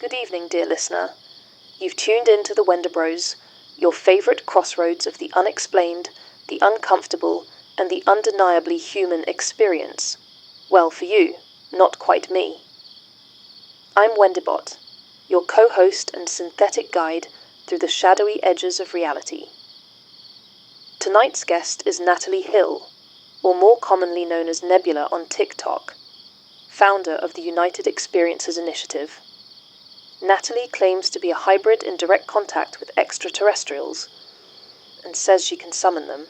Good evening, dear listener. You've tuned in to the Wendibros, your favourite crossroads of the unexplained, the uncomfortable, and the undeniably human experience. Well, for you, not quite me. I'm Wendibot, your co-host and synthetic guide through the shadowy edges of reality. Tonight's guest is Nadalee Hill, or more commonly known as Nebula on TikTok, founder of the United Experiences Initiative. Nadalee claims to be a hybrid in direct contact with extraterrestrials, and says she can summon them.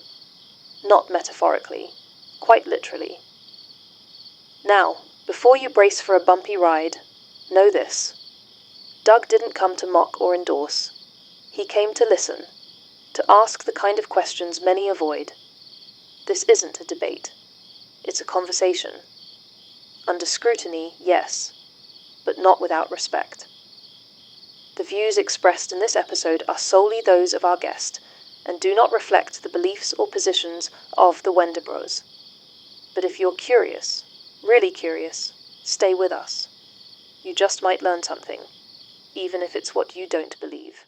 Not metaphorically, quite literally. Now, before you brace for a bumpy ride, know this. Doug didn't come to mock or endorse. He came to listen, to ask the kind of questions many avoid. This isn't a debate. It's a conversation. Under scrutiny, yes, but not without respect. The views expressed in this episode are solely those of our guest and do not reflect the beliefs or positions of the Wendibros. But if you're curious, really curious, stay with us. You just might learn something, even if it's what you don't believe.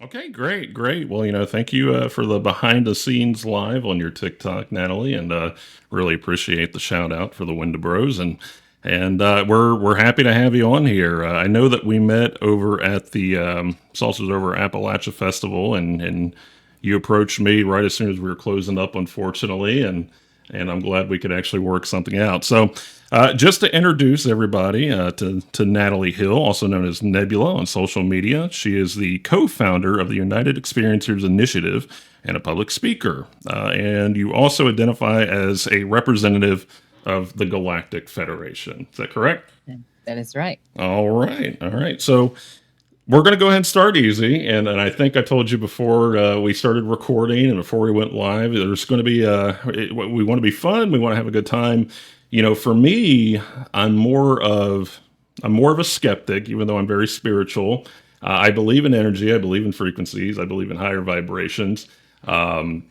Okay, great. Well, thank you for the behind the scenes live on your TikTok, Natalie, and really appreciate the shout out for the Wendibros, and we're happy to have you on here. I know that we met over at the Saucers Over Appalachia Festival, and you approached me right as soon as we were closing up, unfortunately, and I'm glad we could actually work something out. So, just to introduce everybody to Nadalee Hill, also known as Nebula on social media, she is the co-founder of the United Experiencers Initiative and a public speaker. And you also identify as a representative of the Galactic Federation. Is that correct? That is right. All right. So we're going to go ahead and start easy. And I think I told you before we started recording and before we went live, there's going to be, we want to be fun. We want to have a good time. For me, I'm more of a skeptic, even though I'm very spiritual. I believe in energy. I believe in frequencies. I believe in higher vibrations. And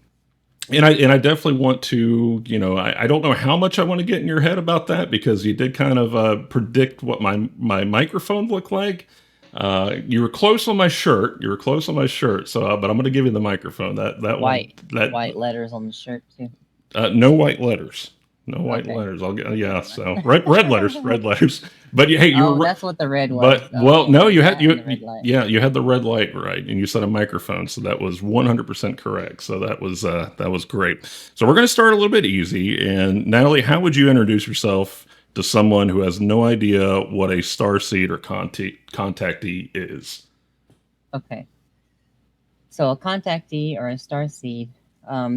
I definitely want to, I don't know how much I want to get in your head about that, because you did kind of predict what my microphone looked like. You were close on my shirt. So, but I'm going to give you the microphone. White letters on the shirt too. No white letters. No white Okay. letters. Yeah. So red letters. But hey, that's what the red was. But no, you had the red light. you had the red light right, and you said a microphone, so that was 100% correct. So that was great. So we're going to start a little bit easy. And Natalie, how would you introduce yourself to someone who has no idea what a starseed or contactee is? Okay. So a contactee or a starseed.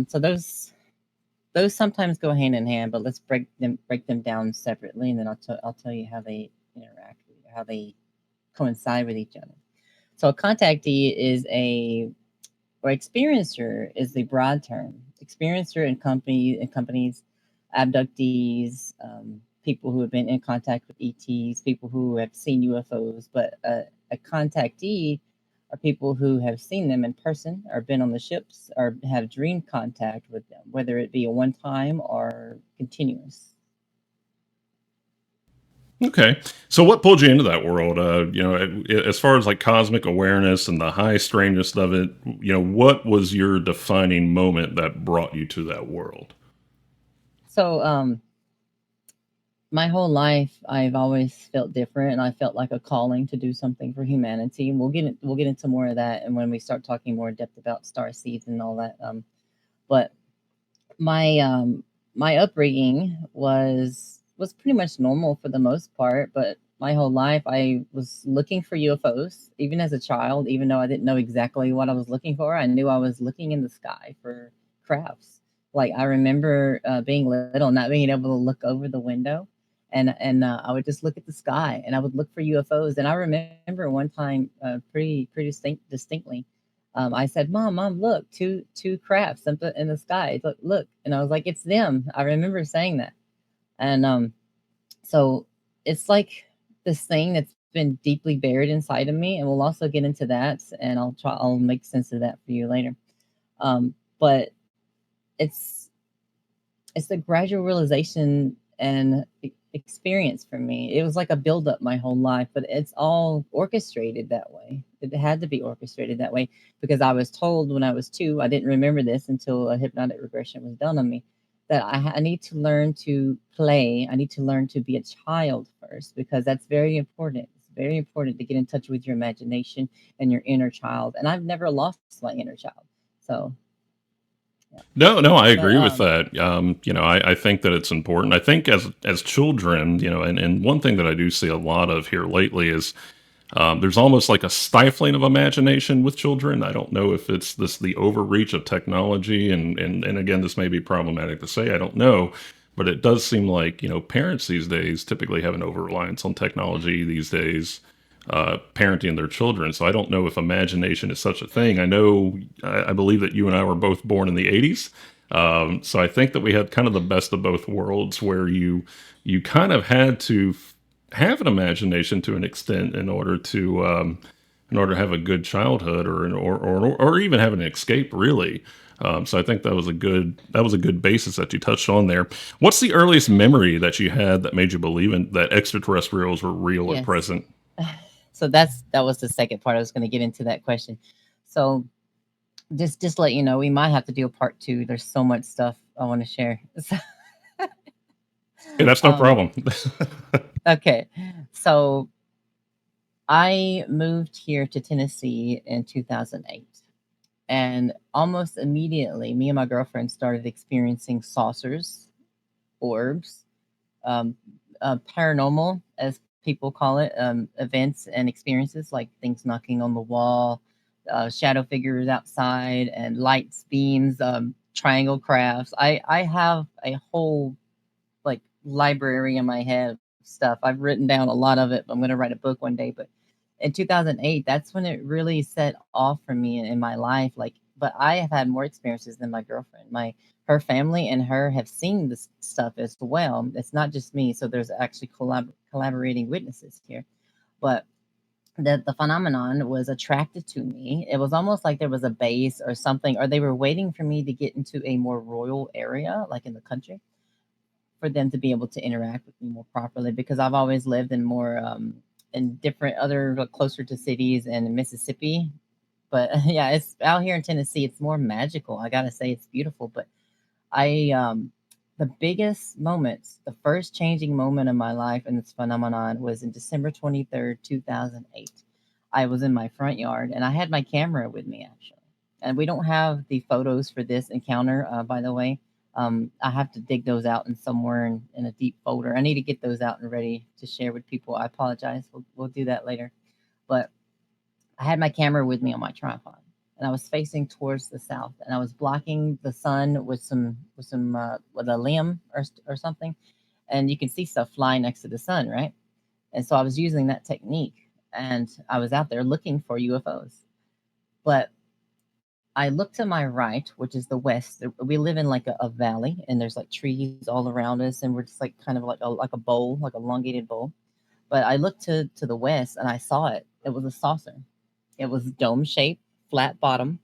So those sometimes go hand in hand, but let's break them down separately, and then I'll tell you how they interact, how they coincide with each other. So a contactee or experiencer is the broad term. Experiencer in companies, abductees, people who have been in contact with ETs, people who have seen UFOs, but a contactee are people who have seen them in person or been on the ships or have dream contact with them, whether it be a one time or continuous. Okay. So what pulled you into that world? As far as like cosmic awareness and the high strangeness of it, what was your defining moment that brought you to that world? So, my whole life, I've always felt different, and I felt like a calling to do something for humanity. And we'll get into more of that, and when we start talking more in depth about star seeds and all that. But my upbringing was pretty much normal for the most part. But my whole life, I was looking for UFOs, even as a child, even though I didn't know exactly what I was looking for. I knew I was looking in the sky for crafts. Like I remember being little, not being able to look over the window, and I would just look at the sky, and I would look for UFOs. And I remember one time, distinctly, I said, "Mom, look, two crafts up in the sky. Look!" And I was like, "It's them." I remember saying that, and so it's like this thing that's been deeply buried inside of me, and we'll also get into that, and I'll make sense of that for you later. But it's it's a gradual realization and experience for me. It was like a buildup my whole life, but it's all orchestrated that way. It had to be orchestrated that way because I was told when I was 2, I didn't remember this until a hypnotic regression was done on me, that I need to learn to play. I need to learn to be a child first because that's very important. It's very important to get in touch with your imagination and your inner child. And I've never lost my inner child. So, yeah. No, no, I But agree with that. I think that it's important. I think as children, and one thing that I do see a lot of here lately is there's almost like a stifling of imagination with children. I don't know if it's the overreach of technology, and again, this may be problematic to say. I don't know, but it does seem like parents these days typically have an over reliance on technology these days, parenting their children. So I don't know if imagination is such a thing. I know I believe that you and I were both born in the '80s. So I think that we had kind of the best of both worlds, where you kind of had to have an imagination to an extent in order to have a good childhood or even have an escape really. So I think that was a good basis that you touched on there. What's the earliest memory that you had that made you believe in that extraterrestrials were real or yes. present? So that was the second part. I was going to get into that question. So just let you know, we might have to do a part 2. There's so much stuff I want to share. So, Yeah, that's no um, problem. okay. So I moved here to Tennessee in 2008. And almost immediately, me and my girlfriend started experiencing saucers, orbs, um, paranormal, as people call it, events and experiences like things knocking on the wall, shadow figures outside, and lights, beams, triangle crafts. I have a whole like library in my head of stuff. I've written down a lot of it. I'm going to write a book one day, but in 2008, that's when it really set off for me in my life. Like, but I have had more experiences than my girlfriend. Her family and her have seen this stuff as well. It's not just me. So there's actually collaborating witnesses here. But the phenomenon was attracted to me. It was almost like there was a base or something, or they were waiting for me to get into a more rural area, like in the country, for them to be able to interact with me more properly because I've always lived in more in different other closer to cities and in Mississippi. But yeah, it's out here in Tennessee. It's more magical. I gotta say, it's beautiful. But I the biggest moments, the first changing moment of my life in this phenomenon was in December 23rd, 2008. I was in my front yard and I had my camera with me actually. And we don't have the photos for this encounter, by the way. I have to dig those out in somewhere in a deep folder. I need to get those out and ready to share with people. I apologize. We'll do that later. But I had my camera with me on my tripod, and I was facing towards the south, and I was blocking the sun with a limb or something, and you can see stuff flying next to the sun, right? And so I was using that technique, and I was out there looking for UFOs. But I look to my right, which is the west. We live in like a valley, and there's like trees all around us, and we're just like kind of like a bowl, like a elongated bowl. But I looked to the west, and I saw it. It was a saucer. It was dome shaped, flat bottom,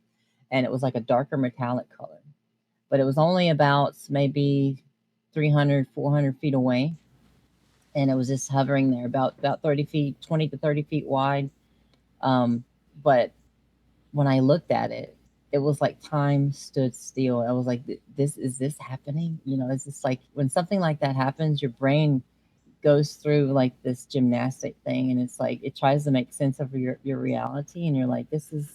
and it was like a darker metallic color. But it was only about maybe 300, 400 feet away, and it was just hovering there, about 30 feet, 20 to 30 feet wide. But when I looked at it, it was like time stood still. I was like, "This is this happening?" It's just like when something like that happens, your brain goes through like this gymnastic thing, and it's like it tries to make sense of your reality, and you're like, "This is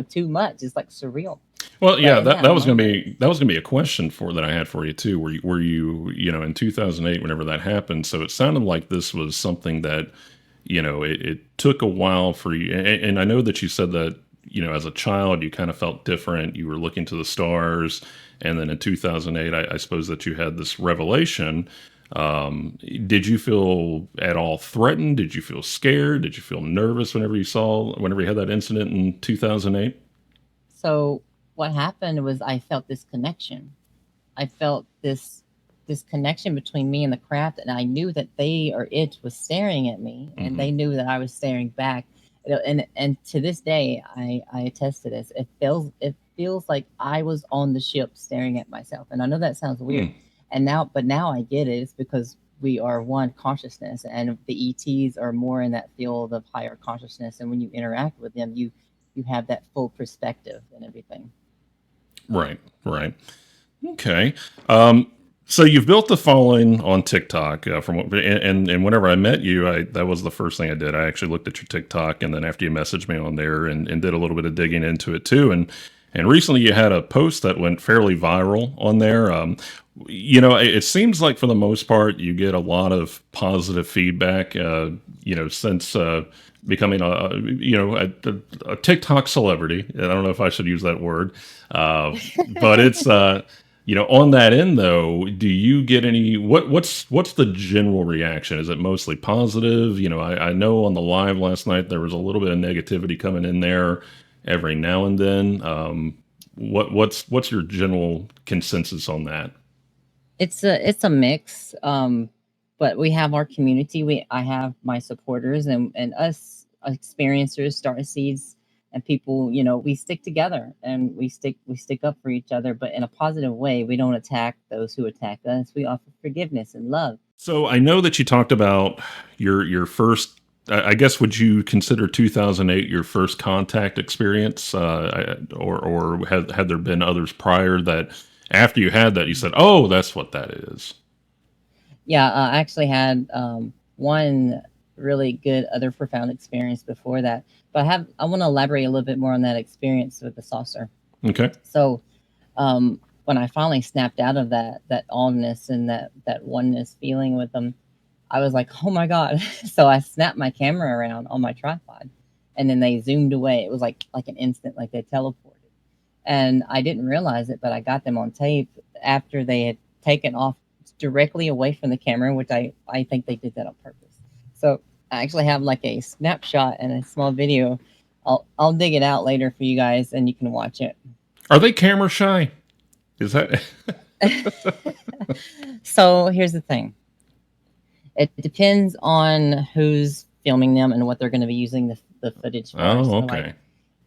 too much." It's like surreal. Well, But yeah, in that that that was gonna moment, be that was gonna be a question for that I had for you too. Were you in 2008 whenever that happened? So it sounded like this was something that it took a while for you. And I know that you said that as a child you kind of felt different. You were looking to the stars, and then in 2008, I suppose that you had this revelation. Did you feel at all threatened? Did you feel scared? Did you feel nervous whenever you had that incident in 2008? so what happened was I felt this connection. I felt this connection between me and the craft, and I knew that they or it was staring at me, and Hmm. they knew that I was staring back. And to this day, I attest to this. It feels like I was on the ship staring at myself, and I know that sounds weird. But now I get it. It's because we are one consciousness, and the ETs are more in that field of higher consciousness. And when you interact with them, you have that full perspective and everything. Right, right. Okay. Um, so you've built the following on TikTok and whenever I met you, that was the first thing I did. I actually looked at your TikTok, and then after you messaged me on there and did a little bit of digging into it too. And recently you had a post that went fairly viral on there. It seems like for the most part you get a lot of positive feedback. Since becoming a TikTok celebrity. I don't know if I should use that word, but it's on that end though, do you get any what's the general reaction? Is it mostly positive? I know on the live last night there was a little bit of negativity coming in there every now and then. What's your general consensus on that? It's a mix. But we have our community. I have my supporters and us experiencers, star seeds, and people. We stick together and we stick up for each other, but in a positive way. We don't attack those who attack us. We offer forgiveness and love. So I know that you talked about your first. I guess would you consider 2008 your first contact experience, or had there been others prior that after you had that you said, "Oh, that's what that is." Yeah, I actually had one really good other profound experience before that, but I want to elaborate a little bit more on that experience with the saucer. Okay. So when I finally snapped out of that allness and that oneness feeling with them, I was like, oh my god! So I snapped my camera around on my tripod, and then they zoomed away. It was like an instant, like they teleported, and I didn't realize it, but I got them on tape after they had taken off directly away from the camera, which I think they did that on purpose. So I actually have like a snapshot and a small video. I'll dig it out later for you guys, and you can watch it. Are they camera shy? Is that? So here's the thing. It depends on who's filming them and what they're going to be using the footage for. Oh, So, like, okay.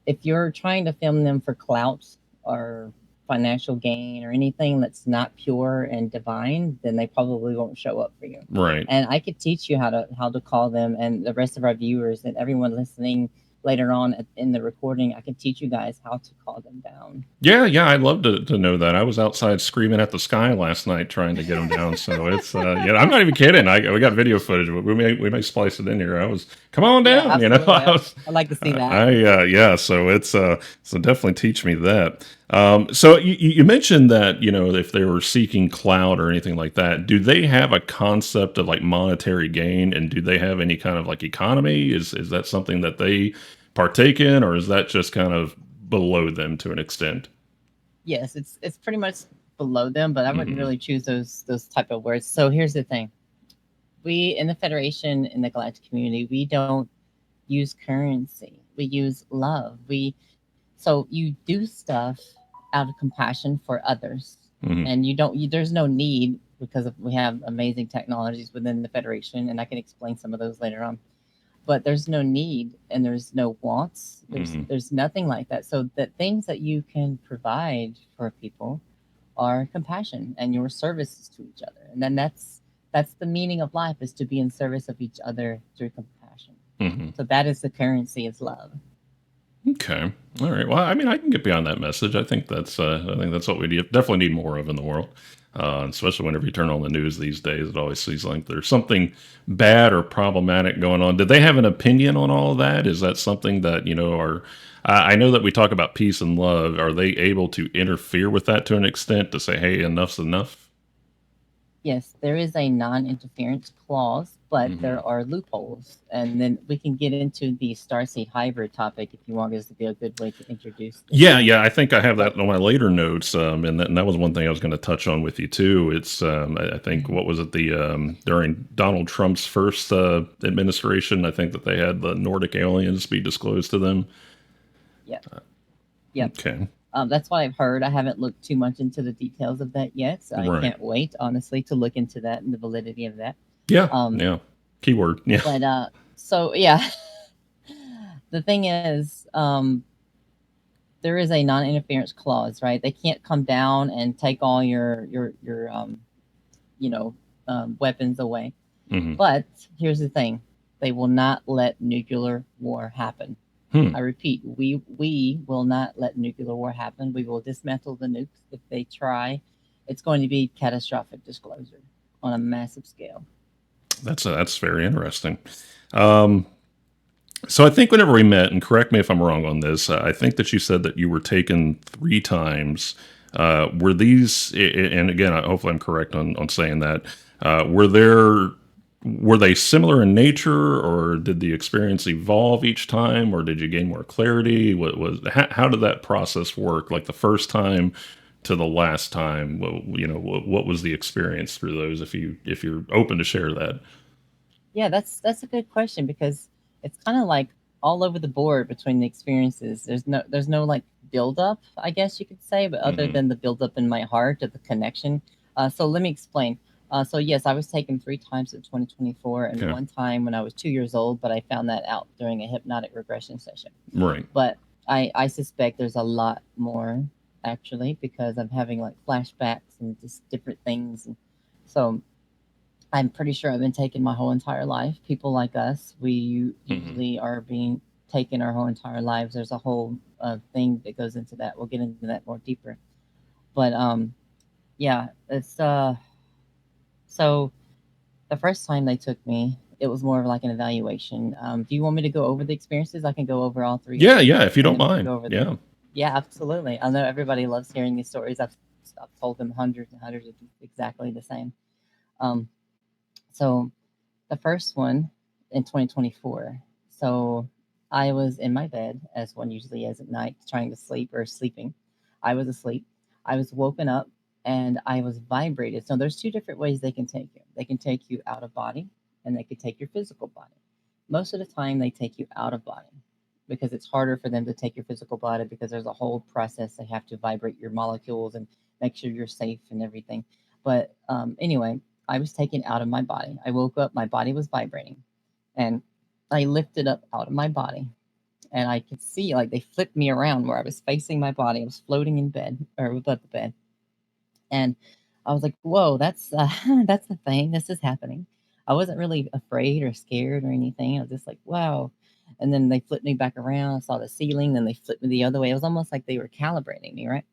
if you're trying to film them for clout or financial gain or anything that's not pure and divine, then they probably won't show up for you. Right. And I could teach you how to call them, and the rest of our viewers and everyone listening later on in the recording, I can teach you guys how to call them down. Yeah, yeah, I'd love to know that. I was outside screaming at the sky last night trying to get them down. So it's yeah, I'm not even kidding. We got video footage. We may splice it in here. I was come on Yeah, down. absolutely. I was. I'd like to see that. Yeah. So so definitely teach me that. So you mentioned that if they were seeking cloud or anything like that, do they have a concept of like monetary gain, and do they have any kind of like economy? Is that something that they partake in, or is that just kind of below them to an extent? Yes, it's pretty much below them, but I wouldn't Hmm. really choose those type of words. So here's the thing: we in the Federation in the Galactic community, we don't use currency. We use love. So you do stuff out of compassion for others, Hmm. and there's no need because we have amazing technologies within the Federation, and I can explain some of those later on. But there's no need and there's no wants. Hmm. There's nothing like that. So the things that you can provide for people are compassion and your services to each other. And then that's the meaning of life, is to be in service of each other through compassion. Hmm. So that is the currency, is love. Okay. All right. Well, I mean, I can get beyond that message. I think that's what we definitely need more of in the world. Especially whenever you turn on the news these days, it always seems like there's something bad or problematic going on. Did they have an opinion on all of that? Is that something that are? I know that we talk about peace and love. Are they able to interfere with that to an extent to say, "Hey, enough's enough"? Yes, there is a non-interference clause, but Hmm. there are loopholes. And then we can get into the starseed hybrid topic if you want, because to be a good way to introduce this. Yeah, yeah, I think I have But that on my later notes, and that was one thing I was going to touch on with you too. It's I think Mhm. what was it the during Donald Trump's first administration, I think that they had the Nordic aliens be disclosed to them. Yep, yep. Okay, That's what I've heard. I haven't looked too much into the details of that yet, so I right, can't wait, honestly, to look into that and the validity of that. yeah, Um, yeah, keyword, yeah, but so yeah, the thing is, there is a non-interference clause, right? They can't come down and take all your you know weapons away. hmm But here's the thing: they will not let nuclear war happen. hmm. I repeat, we will not let nuclear war happen. We will dismantle the nukes if they try. It's going to be catastrophic disclosure on a massive scale. That's very interesting. Um, so I think whenever we met, and correct me if I'm wrong on this, I think that you said that you were taken 3 times. Were these, and again, hopefully I'm correct on saying that, were they similar in nature, or did the experience evolve each time, or did you gain more clarity? How did that process work? Like the first time to the last time, what was the experience through those? If you're open to share that. Yeah, that's a good question because it's kind of like all over the board between the experiences. There's no like build up, I guess you could say, but other Hmm. than the build up in my heart of the connection. So let me explain. So yes, I was taken 3 times in 2024, and Okay. one time when I was 2 years old, but I found that out during a hypnotic regression session. Right. But I suspect there's a lot more actually because I'm having like flashbacks and just different things, and so I'm pretty sure I've been taken my whole entire life. People like us, we Hmm. usually are being taken our whole entire lives. There's a whole thing that goes into that. We'll get into that more deeper. But yeah, it's so the first time they took me, it was more of like an evaluation. Do you want me to go over the experiences? I can go over all 3 of Yeah, them, yeah, if you and don't then we can mind. go over the. Yeah. Yeah, absolutely. I know everybody loves hearing these stories. I've told them hundreds and hundreds of exactly the same. Um, so the first one in 2024. So I was in my bed, as one usually is at night, trying to sleep or sleeping. I was asleep. I was woken up and I was vibrated. So there's 2 different ways they can take you. They can take you out of body and they can take your physical body. Most of the time, they take you out of body because it's harder for them to take your physical body because there's a whole process. They have to vibrate your molecules and make sure you're safe and everything. But anyway, I was taken out of my body. I woke up, my body was vibrating, and I lifted up out of my body. And I could see like they flipped me around where I was facing my body. I was floating in bed or above the bed. And I was like, whoa, that's that's the thing. This is happening. I wasn't really afraid or scared or anything. I was just like, wow. And then they flipped me back around. I saw the ceiling. Then they flipped me the other way. It was almost like they were calibrating me, right?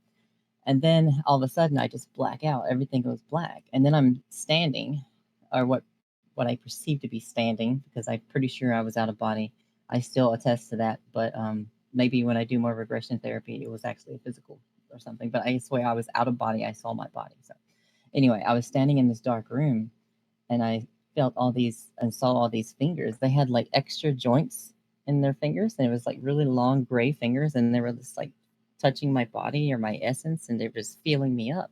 And then all of a sudden, I just black out. Everything goes black. And then I'm standing, or what I perceive to be standing, because I'm pretty sure I was out of body. I still attest to that, but maybe when I do more regression therapy, it was actually a physical or something. But I swear I was out of body. I saw my body. So anyway, I was standing in this dark room, and I felt all these and saw all these fingers. They had like extra joints in their fingers, and it was like really long gray fingers, and they were just like touching my body or my essence, and they were just feeling me up.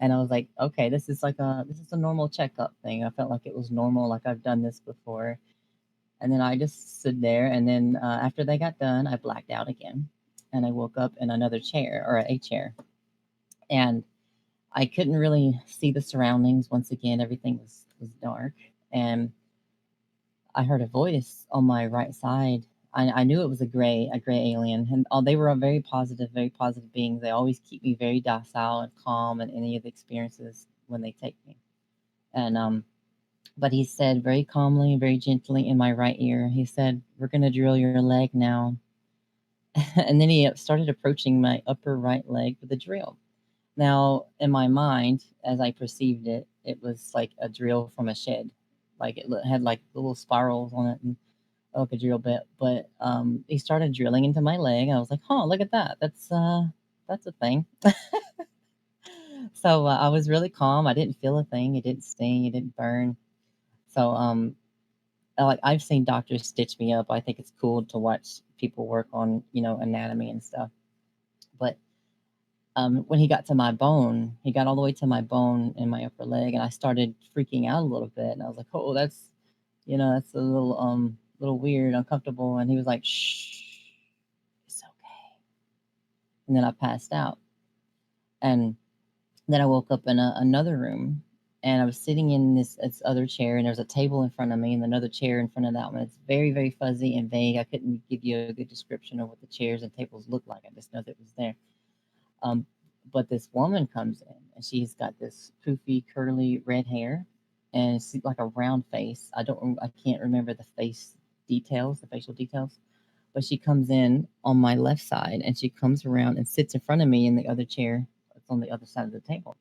And I was like, okay, this is a normal checkup thing. I felt like it was normal, like I've done this before. And then I just stood there, and then after they got done, I blacked out again, and I woke up in another chair or a chair, and I couldn't really see the surroundings. Once again, everything was dark, and I heard a voice on my right side. I knew it was a gray alien, and they were a very positive beings. They always keep me very docile and calm in any of the experiences when they take me. And but he said very calmly, very gently in my right ear, he said, "We're gonna drill your leg now." And then he started approaching my upper right leg with a drill. Now, in my mind, as I perceived it, it was like a drill from a shed. Like it had like little spirals on it and like a drill bit. But he started drilling into my leg. I was like, "Huh, look at that. That's a thing." So I was really calm. I didn't feel a thing. It didn't sting. It didn't burn. So like I've seen doctors stitch me up. I think it's cool to watch people work on anatomy and stuff. But when he got to my bone, he got all the way to my bone in my upper leg, and I started freaking out a little bit. And I was like, "Oh, that's a little weird, uncomfortable." And he was like, "Shh, it's okay." And then I passed out, and then I woke up in another room, and I was sitting in this other chair, and there was a table in front of me, and another chair in front of that one. It's very, very fuzzy and vague. I couldn't give you a good description of what the chairs and tables look like. I just know that it was there. Um, but this woman comes in, and she's got this poofy, curly red hair, and it's like a round face. I can't remember the face details, the facial details. But she comes in on my left side, and she comes around and sits in front of me in the other chair. It's on the other side of the table,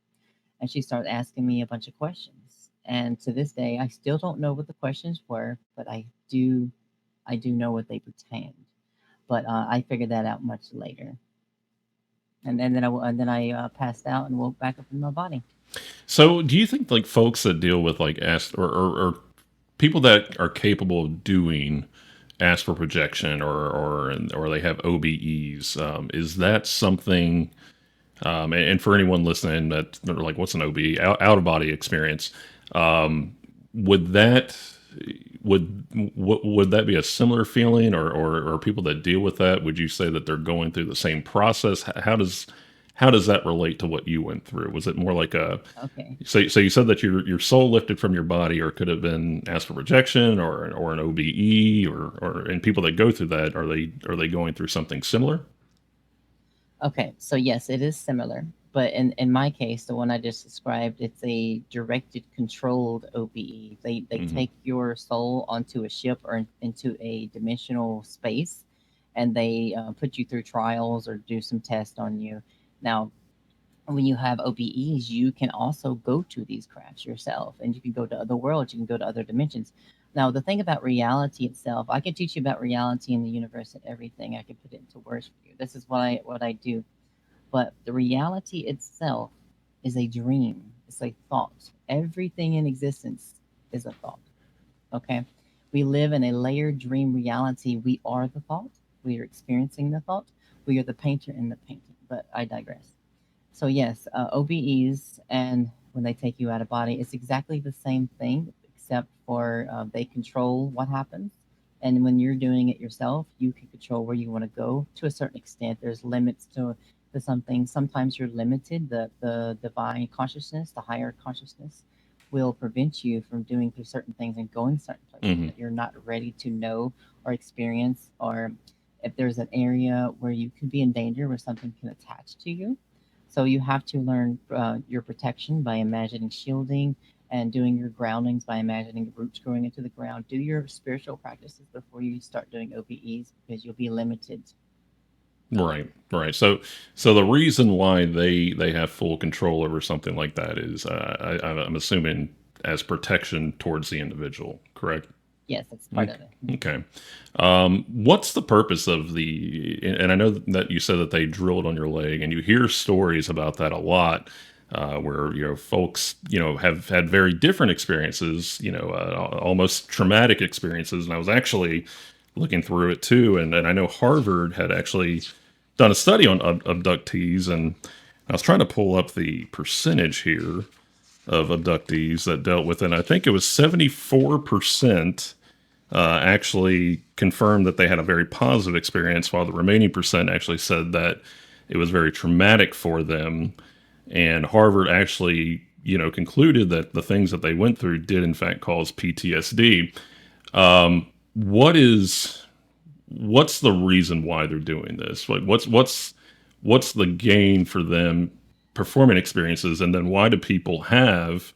and she started asking me a bunch of questions. And to this day, I still don't know what the questions were, but I do know what they pertained. But I figured that out much later. And then I passed out and woke back up in my body. So, do you think like folks that deal with like or people that are capable of doing astral projection or they have OBEs, is that something? And for anyone listening that they're like, what's an OBE? Out of body experience? Would that would that be a similar feeling, or people that deal with that? Would you say that they're going through the same process? How does that relate to what you went through? Was it more like a Okay. so you said that your soul lifted from your body, or could have been astral projection, or an OBE, or and people that go through that, are they going through something similar? Okay, so yes, it is similar, but in my case, the one I just described, it's a directed, controlled OBE. They Hmm. take your soul onto a ship or into a dimensional space, and they put you through trials or do some tests on you. Now, when you have OBEs, you can also go to these crafts yourself, and you can go to other worlds, you can go to other dimensions. Now, the thing about reality itself, I can teach you about reality in the universe and everything. I can put it into words for you. This is what I do. But the reality itself is a dream. It's a thought. Everything in existence is a thought. Okay. We live in a layered dream reality. We are the thought. We are experiencing the thought. We are the painter in the painting. But I digress. So yes, OBEs, and when they take you out of body, it's exactly the same thing, except for they control what happens. And when you're doing it yourself, you can control where you want to go to a certain extent. There's limits to something. Sometimes you're limited. The divine consciousness, the higher consciousness, will prevent you from doing through certain things and going certain places Hmm. that you're not ready to know or experience, or if there's an area where you could be in danger where something can attach to you. So you have to learn your protection by imagining shielding and doing your groundings by imagining roots growing into the ground. Do your spiritual practices before you start doing OBEs because you'll be limited. Right, right. So the reason why they have full control over something like that is, I'm assuming, as protection towards the individual. Correct. Yes, that's part Okay. of it. Okay. What's the purpose of the? And I know that you said that they drilled on your leg, and you hear stories about that a lot, where folks have had very different experiences, almost traumatic experiences. And I was actually looking through it too, and I know Harvard had actually done a study on abductees, and I was trying to pull up the percentage here of abductees that dealt with it. And I think it was 74% actually confirmed that they had a very positive experience, while the remaining percent actually said that it was very traumatic for them. And Harvard actually, concluded that the things that they went through did in fact cause PTSD. What is what's the reason why they're doing this? Like, what's the gain for them performing experiences, and then why do people have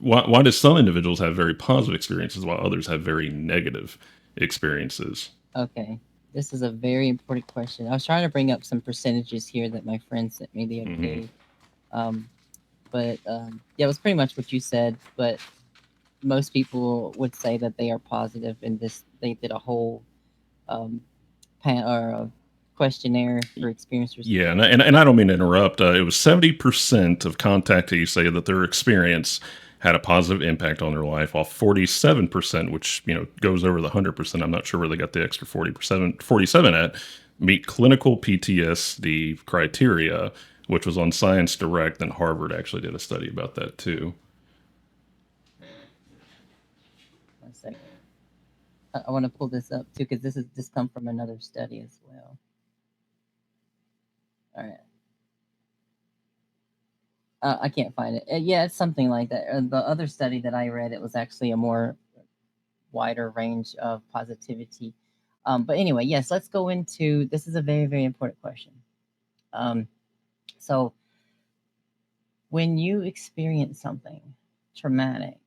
why do some individuals have very positive experiences while others have very negative experiences? Okay. This is a very important question. I was trying to bring up some percentages here that my friend sent me the other Hmm. day. But yeah, it was pretty much what you said. But most people would say that they are positive in this. They did a whole um, or a questionnaire for experiencers. Yeah, and I don't mean to interrupt. It was 70% of contactees say that their experience had a positive impact on their life, while 47%, which goes over the 100%, I'm not sure where they got the extra 47 at, meet clinical PTSD criteria, which was on Science Direct, and Harvard actually did a study about that too. 1 second. I want to pull this up too because this come from another study as well. All right. I can't find it. Yeah, it's something like that. The other study that I read, it was actually a more wider range of positivity. But anyway, yes, let's go into this. Is a very, very important question. Um, so, when you experience something traumatic,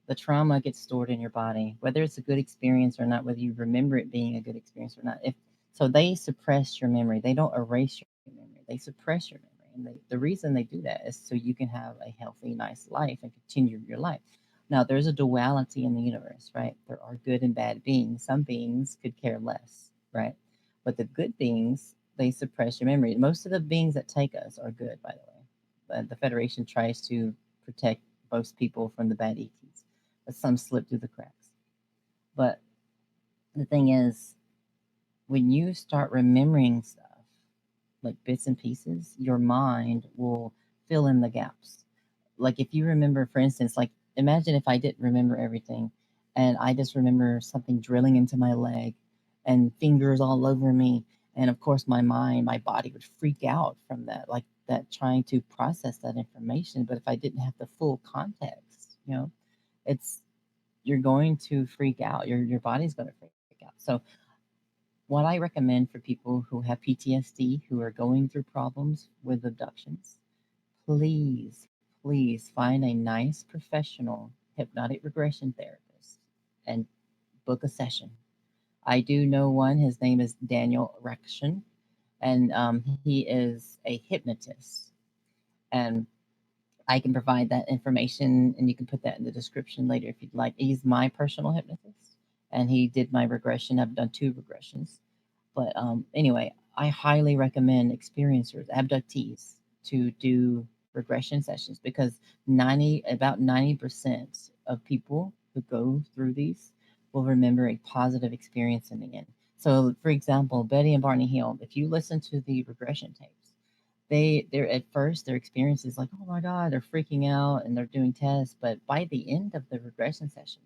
the trauma gets stored in your body, whether it's a good experience or not, whether you remember it being a good experience or not. If so, they suppress your memory. They don't erase your memory. They suppress your memory, and the reason they do that is so you can have a healthy, nice life and continue your life. Now, there's a duality in the universe, right? There are good and bad beings. Some beings could care less, right? But the good beings, they suppress your memory. Most of the beings that take us are good, by the way. The Federation tries to protect most people from the bad ETs, but some slip through the cracks. But the thing is, when you start remembering stuff like bits and pieces, your mind will fill in the gaps. Like if you remember, for instance, like imagine if I didn't remember everything and I just remember something drilling into my leg and fingers all over me. And of course, my body would freak out from that, like that trying to process that information. But if I didn't have the full context, it's you're going to freak out. Your body's going to freak out. So what I recommend for people who have PTSD, who are going through problems with abductions, please, please find a nice professional hypnotic regression therapist and book a session. I do know one. His name is Daniel Rection, and he is a hypnotist. And I can provide that information, and you can put that in the description later if you'd like. He's my personal hypnotist, and he did my regression. I've done 2 regressions. But anyway, I highly recommend experiencers, abductees, to do regression sessions because about 90% of people who go through these will remember a positive experience in the end. So, for example, Betty and Barney Hill, if you listen to the regression tapes, they're at first their experience is like, oh my God, they're freaking out and they're doing tests. But by the end of the regression session,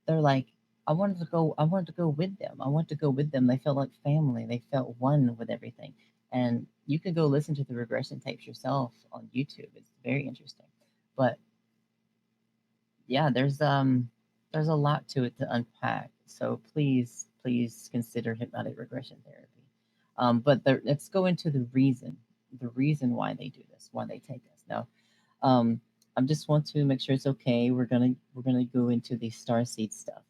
they're like, I wanted to go with them. I want to go with them. They felt like family. They felt one with everything. And you can go listen to the regression tapes yourself on YouTube. It's very interesting. But yeah, there's a lot to it to unpack. So please consider hypnotic regression therapy. But let's go into the reason why they do this, why they take us. Now, um, I just want to make sure it's okay. We're gonna go into the starseed stuff.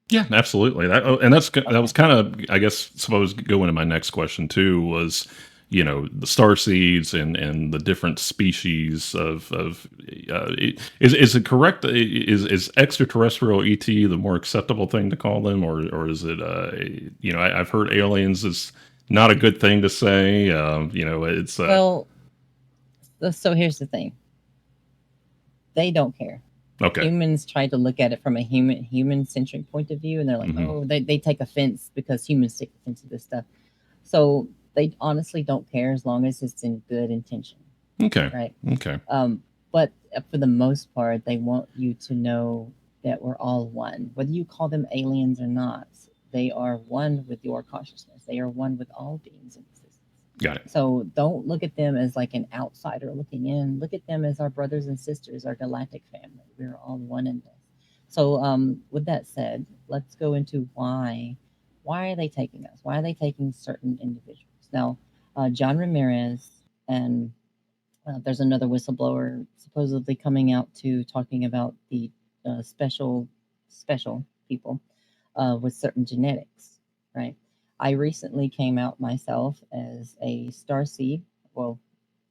Yeah, absolutely. That Okay. was kind of, I guess, suppose go into my next question too, was the star seeds and the different species of is it correct, is extraterrestrial ET the more acceptable thing to call them, or is it I've heard aliens is not a good thing to say. It's Well, so here's the thing. They don't care. okay. Humans try to look at it from a human centric point of view, and they're like, Hmm. oh, they take offense because humans take offense to this stuff. So they honestly don't care as long as it's in good intention, Okay. right? Okay. But for the most part, they want you to know that we're all one. Whether you call them aliens or not, they are one with your consciousness. They are one with all beings in existence. Got it. So don't look at them as like an outsider looking in. Look at them as our brothers and sisters, our galactic family. We're all one in this. So, with that said, let's go into why. Why are they taking us? Why are they taking certain individuals? Now, John Ramirez and there's another whistleblower supposedly coming out to talking about the special people with certain genetics, right? I recently came out myself as a star seed. Well,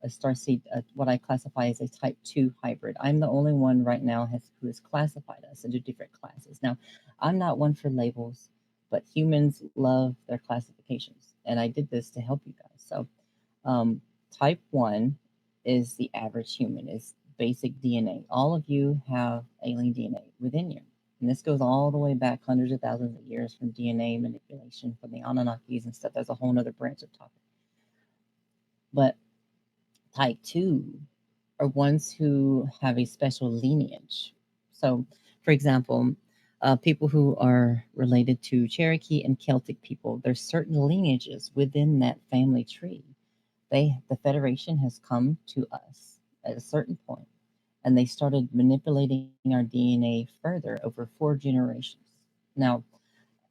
a star seed, what I classify as a type 2 hybrid. I'm the only one right now who has classified us into different classes. Now, I'm not one for labels, but humans love their classifications. And I did this to help you guys. So, um, type 1 is the average human, is basic DNA. All of you have alien DNA within you. And this goes all the way back hundreds of thousands of years from DNA manipulation from the Anunnakis and stuff. There's a whole other branch of topic. But type 2 are ones who have a special lineage. So, for example, people who are related to Cherokee and Celtic people, there's certain lineages within that family tree. The Federation has come to us at a certain point, and they started manipulating our DNA further over 4 generations. Now,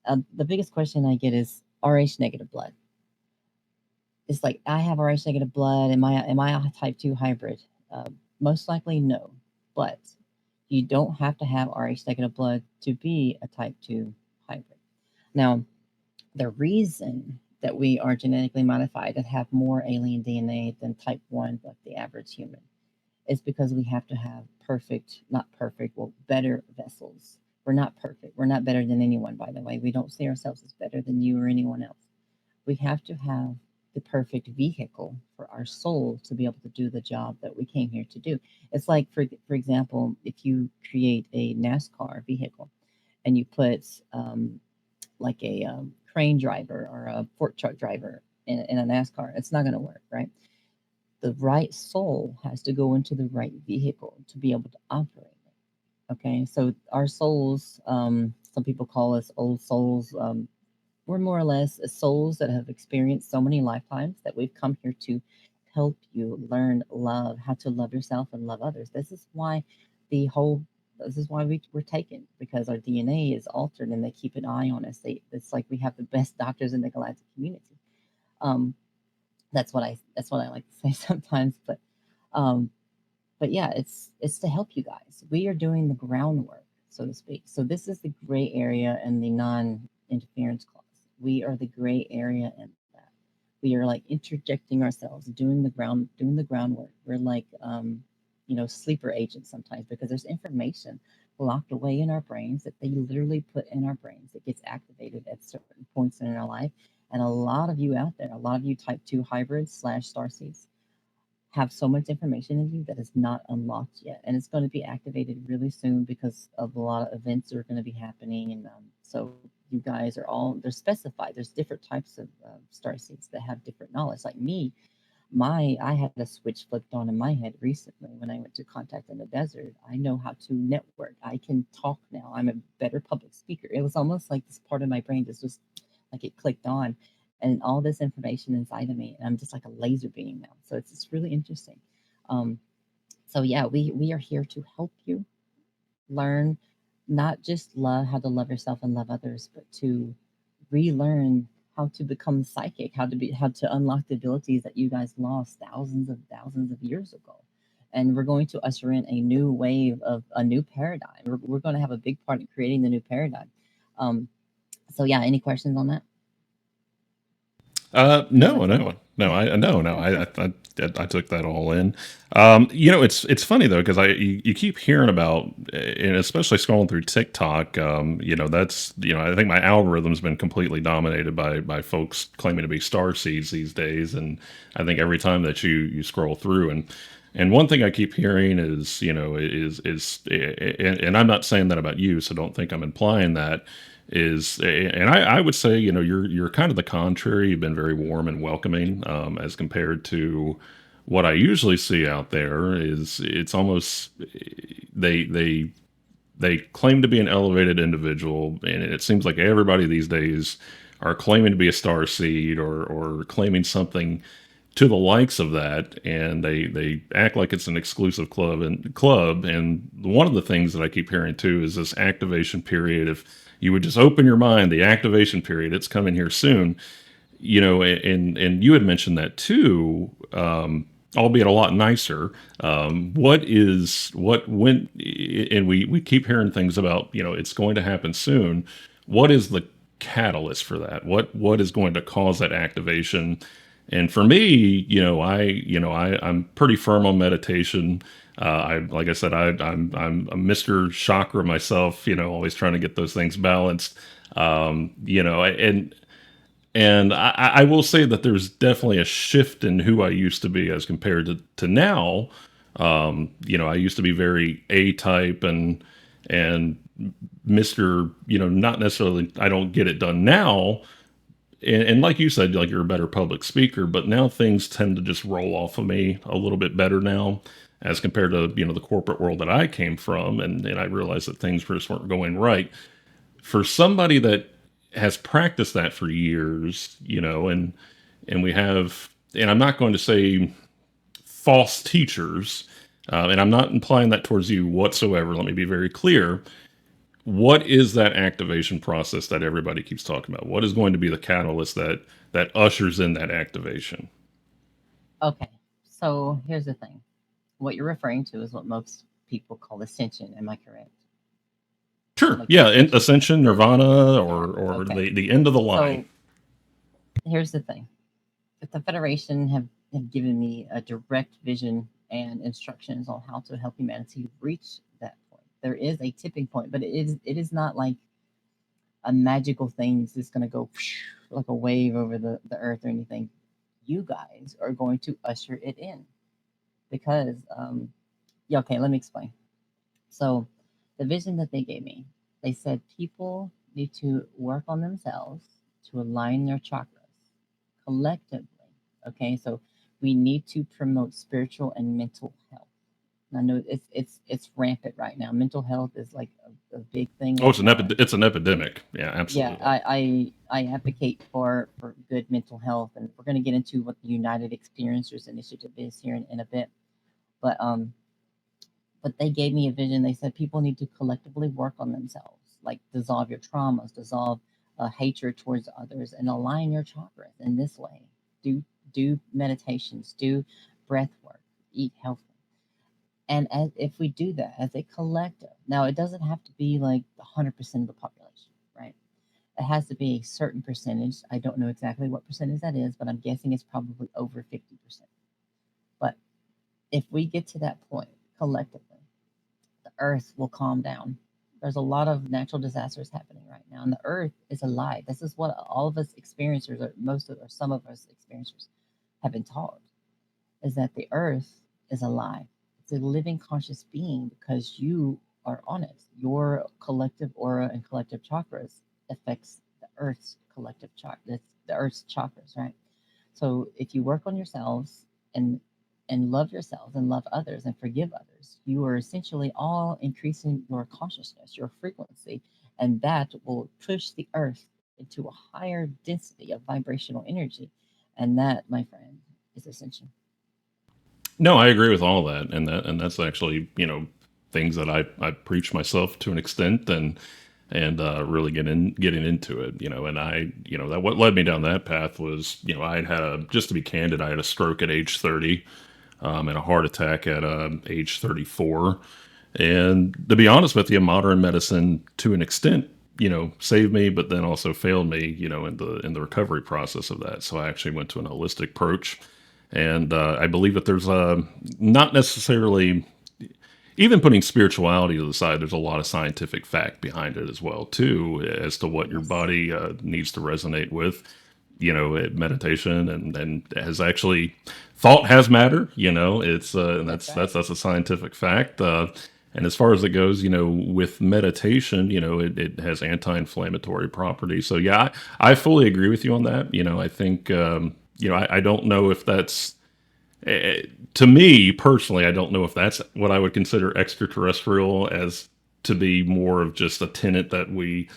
the biggest question I get is Rh negative blood. It's like, I have Rh negative blood. Am I a type 2 hybrid? Most likely no, but you don't have to have Rh negative blood to be a type 2 hybrid. Now, the reason that we are genetically modified and have more alien DNA than type 1, like the average human, is because we have to have better vessels. We're not perfect. We're not better than anyone, by the way. We don't see ourselves as better than you or anyone else. We have to have the perfect vehicle for our soul to be able to do the job that we came here to do. It's like, for example, if you create a NASCAR vehicle and you put like a crane driver or a fork truck driver in a NASCAR, it's not going to work, right? The right soul has to go into the right vehicle to be able to operate it. Okay, so our souls, some people call us old souls. We're more or less souls that have experienced so many lifetimes that we've come here to help you learn love, how to love yourself and love others. This is why we're taken, because our DNA is altered and they keep an eye on us. It's like we have the best doctors in the galactic community. Um, that's what I like to say sometimes. Um, but yeah, it's to help you guys. We are doing the groundwork, so to speak. So this is the gray area and the non-interference clause. We are the gray area in that. We are like interjecting ourselves, doing the groundwork. We're like sleeper agents sometimes, because there's information locked away in our brains that they literally put in our brains that gets activated at certain points in our life. And a lot of you out there, a lot of you type 2 hybrids / starseeds, have so much information in you that is not unlocked yet, and it's going to be activated really soon because of a lot of events that are going to be happening. And so you guys are they're specified. There's different types of star seeds that have different knowledge. Like me, I had a switch flipped on in my head recently when I went to contact in the desert. I know how to network. I can talk now. I'm a better public speaker. It was almost like this part of my brain just like it clicked on, and all this information inside of me, and I'm just like a laser beam now. So it's really interesting. Um, so yeah, we are here to help you learn, not just love how to love yourself and love others, but to relearn how to become psychic, how to unlock the abilities that you guys lost thousands of years ago. And we're going to usher in a new wave of a new paradigm. We're going to have a big part in creating the new paradigm. So yeah, any questions on that? No, no, no. I took that all in. It's funny though, because you keep hearing about, and especially scrolling through TikTok. I think my algorithm's been completely dominated by folks claiming to be star seeds these days, and I think every time that you scroll through, and one thing I keep hearing is, and I'm not saying that about you, so don't think I'm implying that, and I would say, you're kind of the contrary. You've been very warm and welcoming, as compared to what I usually see out there. Is it's almost they claim to be an elevated individual, and it seems like everybody these days are claiming to be a star seed, or claiming something to the likes of that, and they act like it's an exclusive club. And one of the things that I keep hearing too is this activation period. If you would just open your mind, the activation period, it's coming here soon. And you had mentioned that too, albeit a lot nicer. And we keep hearing things about, it's going to happen soon. What is the catalyst for that? What is going to cause that activation? And for me, I'm pretty firm on meditation. Like I said, I'm a Mr. Chakra myself. Always trying to get those things balanced. And I will say that there's definitely a shift in who I used to be as compared to now. I used to be very A type and Mr. Not necessarily I don't get it done now. And like you said, like you're a better public speaker, but now things tend to just roll off of me a little bit better now as compared to, the corporate world that I came from. And I realized that things just weren't going right. For somebody that has practiced that for years, and we have, and I'm not going to say false teachers, and I'm not implying that towards you whatsoever. Let me be very clear. What is that activation process that everybody keeps talking about? What is going to be the catalyst that ushers in that activation? Okay, so here's the thing. What you're referring to is what most people call ascension. Am I correct? Sure. Like Yeah. ascension. Ascension, Nirvana, or Okay. the end of the line. So here's the thing. If the Federation have given me a direct vision and instructions on how to help humanity reach that point. There is a tipping point, but it is not like a magical thing that's going to go like a wave over the earth or anything. You guys are going to usher it in because, yeah, okay, let me explain. So, the vision that they gave me, they said people need to work on themselves to align their chakras collectively. Okay, so we need to promote spiritual and mental health. And I know it's rampant right now. Mental health is like a big thing Oh, right now. it's an epidemic. Yeah, Yeah, absolutely. I advocate for good mental health, and we're going to get into what the United Experiencers Initiative is here in a bit. But but they gave me a vision. They said people need to collectively work on themselves, like dissolve your traumas, dissolve hatred towards others, and align your chakras in this way. Do meditations, do breath work, eat healthy. And if we do that as a collective, now it doesn't have to be like 100% of the population, right? It has to be a certain percentage. I don't know exactly what percentage that is, but I'm guessing it's probably over 50%. But if we get to that point collectively, the earth will calm down. There's a lot of natural disasters happening right now, and the earth is alive. This is what all of us experiencers, or most of, or some of us experiencers, have been taught: is that the earth is alive. It's a living, conscious being because you are on it. Your collective aura and collective chakras affects the earth's collective chakra, the earth's chakras, right? So if you work on yourselves and love yourselves and love others and forgive others, you are essentially all increasing your consciousness, your frequency, and that will push the earth into a higher density of vibrational energy. And that, my friend, is ascension. No, I agree with all that, and that's actually things that I preach myself to an extent, and really getting into it, and that what led me down that path was I had just to be candid, I had a stroke at age 30, and a heart attack at age 34, and to be honest with you, modern medicine to an extent saved me, but then also failed me in the recovery process of that. So I actually went to an holistic approach. And I believe that there's not necessarily, even putting spirituality to the side, there's a lot of scientific fact behind it as well, too, as to what your Yes, body needs to resonate with. Meditation and has actually thought has matter. It's and that's that's right. that's a scientific fact. And as far as it goes, with meditation, it has anti-inflammatory properties. So yeah, I fully agree with you on that. I think I don't know if that's to me personally, I don't know if that's what I would consider extraterrestrial, as to be more of just a tenet that we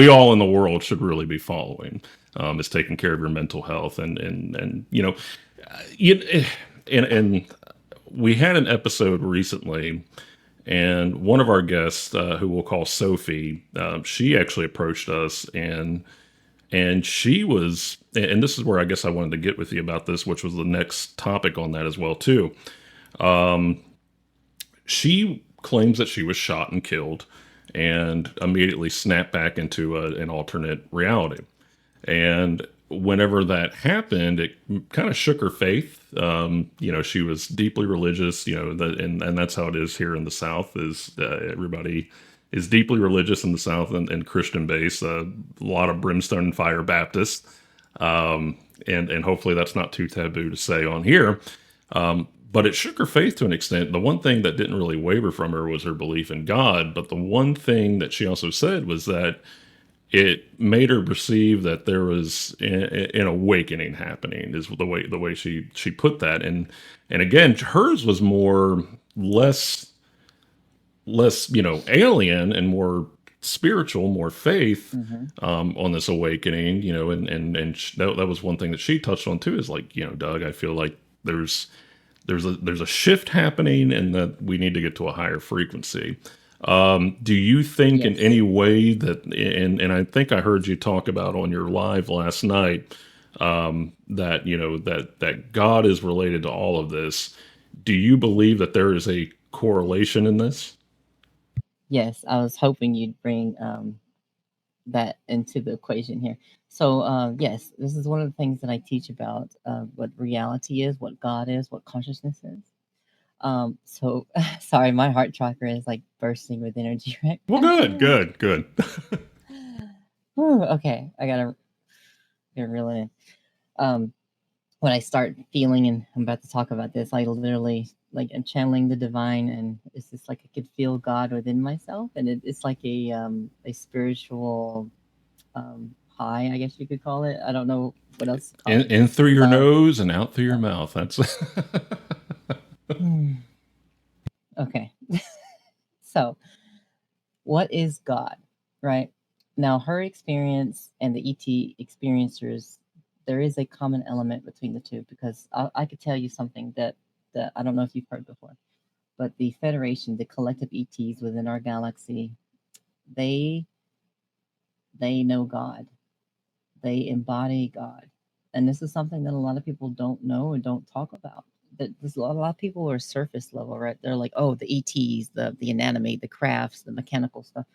all in the world should really be following, is taking care of your mental health. And you, and we had an episode recently, and one of our guests, who we'll call Sophie, she actually approached us, and she was, and this is where I guess I wanted to get with you about this, which was the next topic on that as well too. She claims that she was shot and killed, and immediately snapped back into an alternate reality. And whenever that happened, it kind of shook her faith. She was deeply religious, and that's how it is here in the South. Is everybody is deeply religious in the South and Christian based. A lot of brimstone and fire Baptists, and hopefully that's not too taboo to say on here. But it shook her faith to an extent. The one thing that didn't really waver from her was her belief in God. But the one thing that she also said was that it made her perceive that there was an awakening happening, is the way she put that. And again, hers was more less alien and more spiritual, more faith, on this awakening, that was one thing that she touched on too, is like, Doug, I feel like there's a shift happening and that we need to get to a higher frequency. Do you think in Yes. any way that, and I think I heard you talk about on your live last night, that God is related to all of this? Do you believe that there is a correlation in this? Yes, I was hoping you'd bring that into the equation here. So, yes, this is one of the things that I teach about what reality is, what God is, what consciousness is. So, sorry, my heart chakra is like bursting with energy right Well, now. good. Whew, okay, I gotta get reel it in. When I start feeling, and I'm about to talk about this, I literally like am channeling the divine, and it's just like I could feel God within myself, and it's like a spiritual high, I guess you could call it. I don't know what else to call it. In through your Love. nose and out through your mouth. That's Hmm. Okay. So, what is God, right? Now, her experience and the ET experiencers, there is a common element between the two, because I could tell you something that I don't know if you've heard before, but the Federation, the collective ETs within our galaxy, they they know God, they embody God, and this is something that a lot of people don't know and don't talk about. That there's a lot of people are surface level, right? They're like, oh, the ETs, the anatomy, the crafts, the mechanical stuff.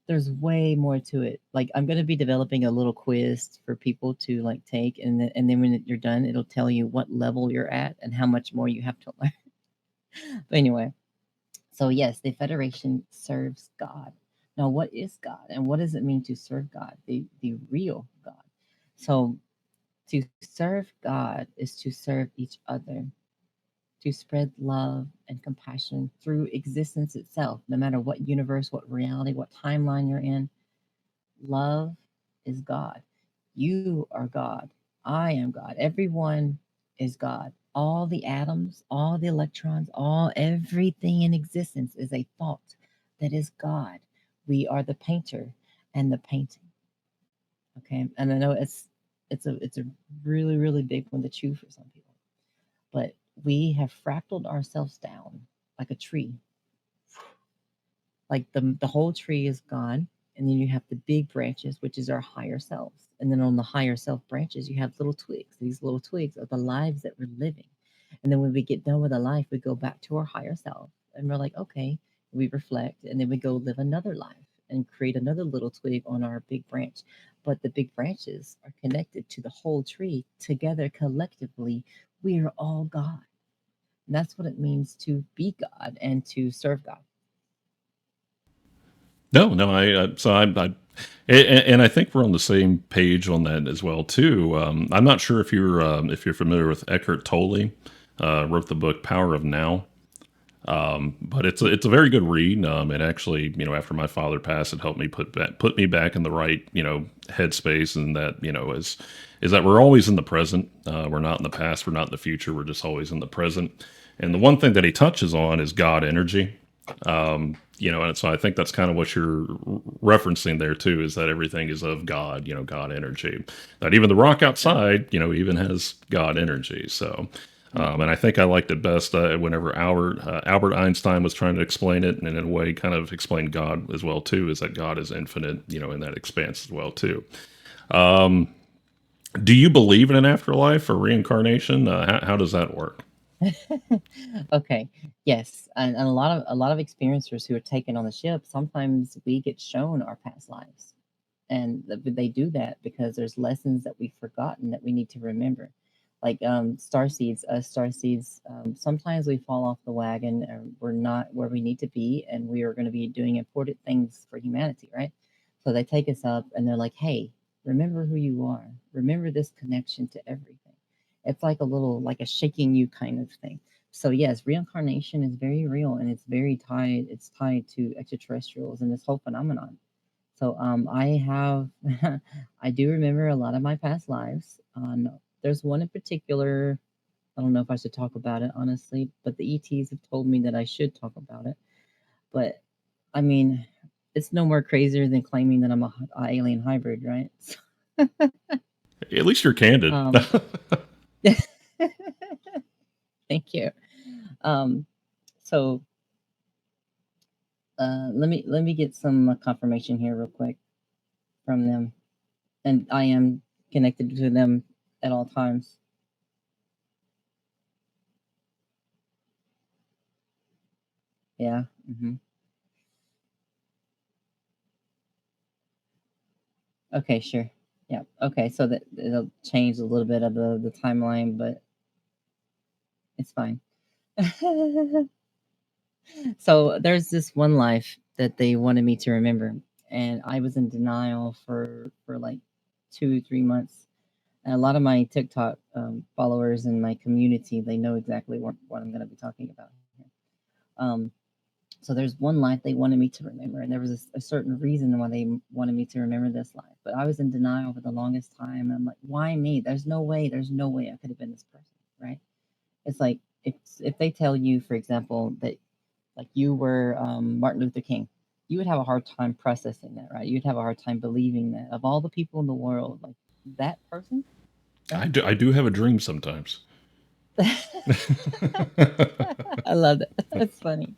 There's way more to it. Like, I'm gonna be developing a little quiz for people to like take, and then when you're done, it'll tell you what level you're at and how much more you have to learn. But anyway, so yes, the Federation serves God. Now, what is God, and what does it mean to serve God, the real God? So, to serve God is to serve each other, to spread love and compassion through existence itself, no matter what universe, what reality, what timeline you're in. Love is God. You are God. I am God. Everyone is God. All the atoms, all the electrons, everything in existence is a thought that is God. We are the painter and the painting. Okay. And I know it's a really, really big one to chew for some people. But we have fractaled ourselves down like a tree. Like the whole tree is gone, and then you have the big branches, which is our higher selves, and then on the higher self branches you have little twigs. These little twigs are the lives that we're living, and then when we get done with a life, we go back to our higher self, and we're like, okay, we reflect, and then we go live another life and create another little twig on our big branch. But the big branches are connected to the whole tree. Together collectively, we are all God. And that's what it means to be God and to serve God. no. And I think we're on the same page on that as well too. I'm not sure if you're familiar with Eckhart Tolle. Wrote the book Power of Now. But it's a very good read. It actually, after my father passed, it helped me put me back in the right, headspace, and that, is that we're always in the present. We're not in the past. We're not in the future. We're just always in the present. And the one thing that he touches on is God energy. And so I think that's kind of what you're referencing there too, is that everything is of God, God energy. That even the rock outside, even has God energy. So. And I think I liked it best whenever Albert Einstein was trying to explain it, and in a way kind of explain God as well too, is that God is infinite, in that expanse as well too. Do you believe in an afterlife or reincarnation? How does that work? Okay. Yes, and a lot of experiencers who are taken on the ship, sometimes we get shown our past lives, and they do that because there's lessons that we've forgotten that we need to remember. Like starseeds, us starseeds, sometimes we fall off the wagon, and we're not where we need to be, and we are going to be doing important things for humanity, right? So they take us up, and they're like, "Hey, remember who you are. Remember this connection to everything." It's like a little, like a shaking you kind of thing. So yes, reincarnation is very real, and it's very tied. It's tied to extraterrestrials and this whole phenomenon. So I have, I do remember a lot of my past lives. There's one in particular. I don't know if I should talk about it honestly, but the ETs have told me that I should talk about it. But I mean, it's no more crazier than claiming that I'm a alien hybrid, right? At least you're candid. Um, thank you. Um, so let me get some confirmation here real quick from them, and I am connected to them at all times. Yeah. Okay, sure. Yeah. Okay, so that it'll change a little bit of the timeline, but it's fine. So there's this one life that they wanted me to remember, and I was in denial for like 2 3 months. And a lot of my TikTok followers and my community, they know exactly what I'm going to be talking about here. Um, so there's one life they wanted me to remember, and there was a certain reason why they wanted me to remember this life. But I was in denial for the longest time. I'm like, why me? There's no way I could have been this person, right? It's like if they tell you, for example, that like you were Martin Luther King, you would have a hard time processing that, right? You'd have a hard time believing that of all the people in the world, like that person, right? I do have a dream sometimes. I love it. That's funny.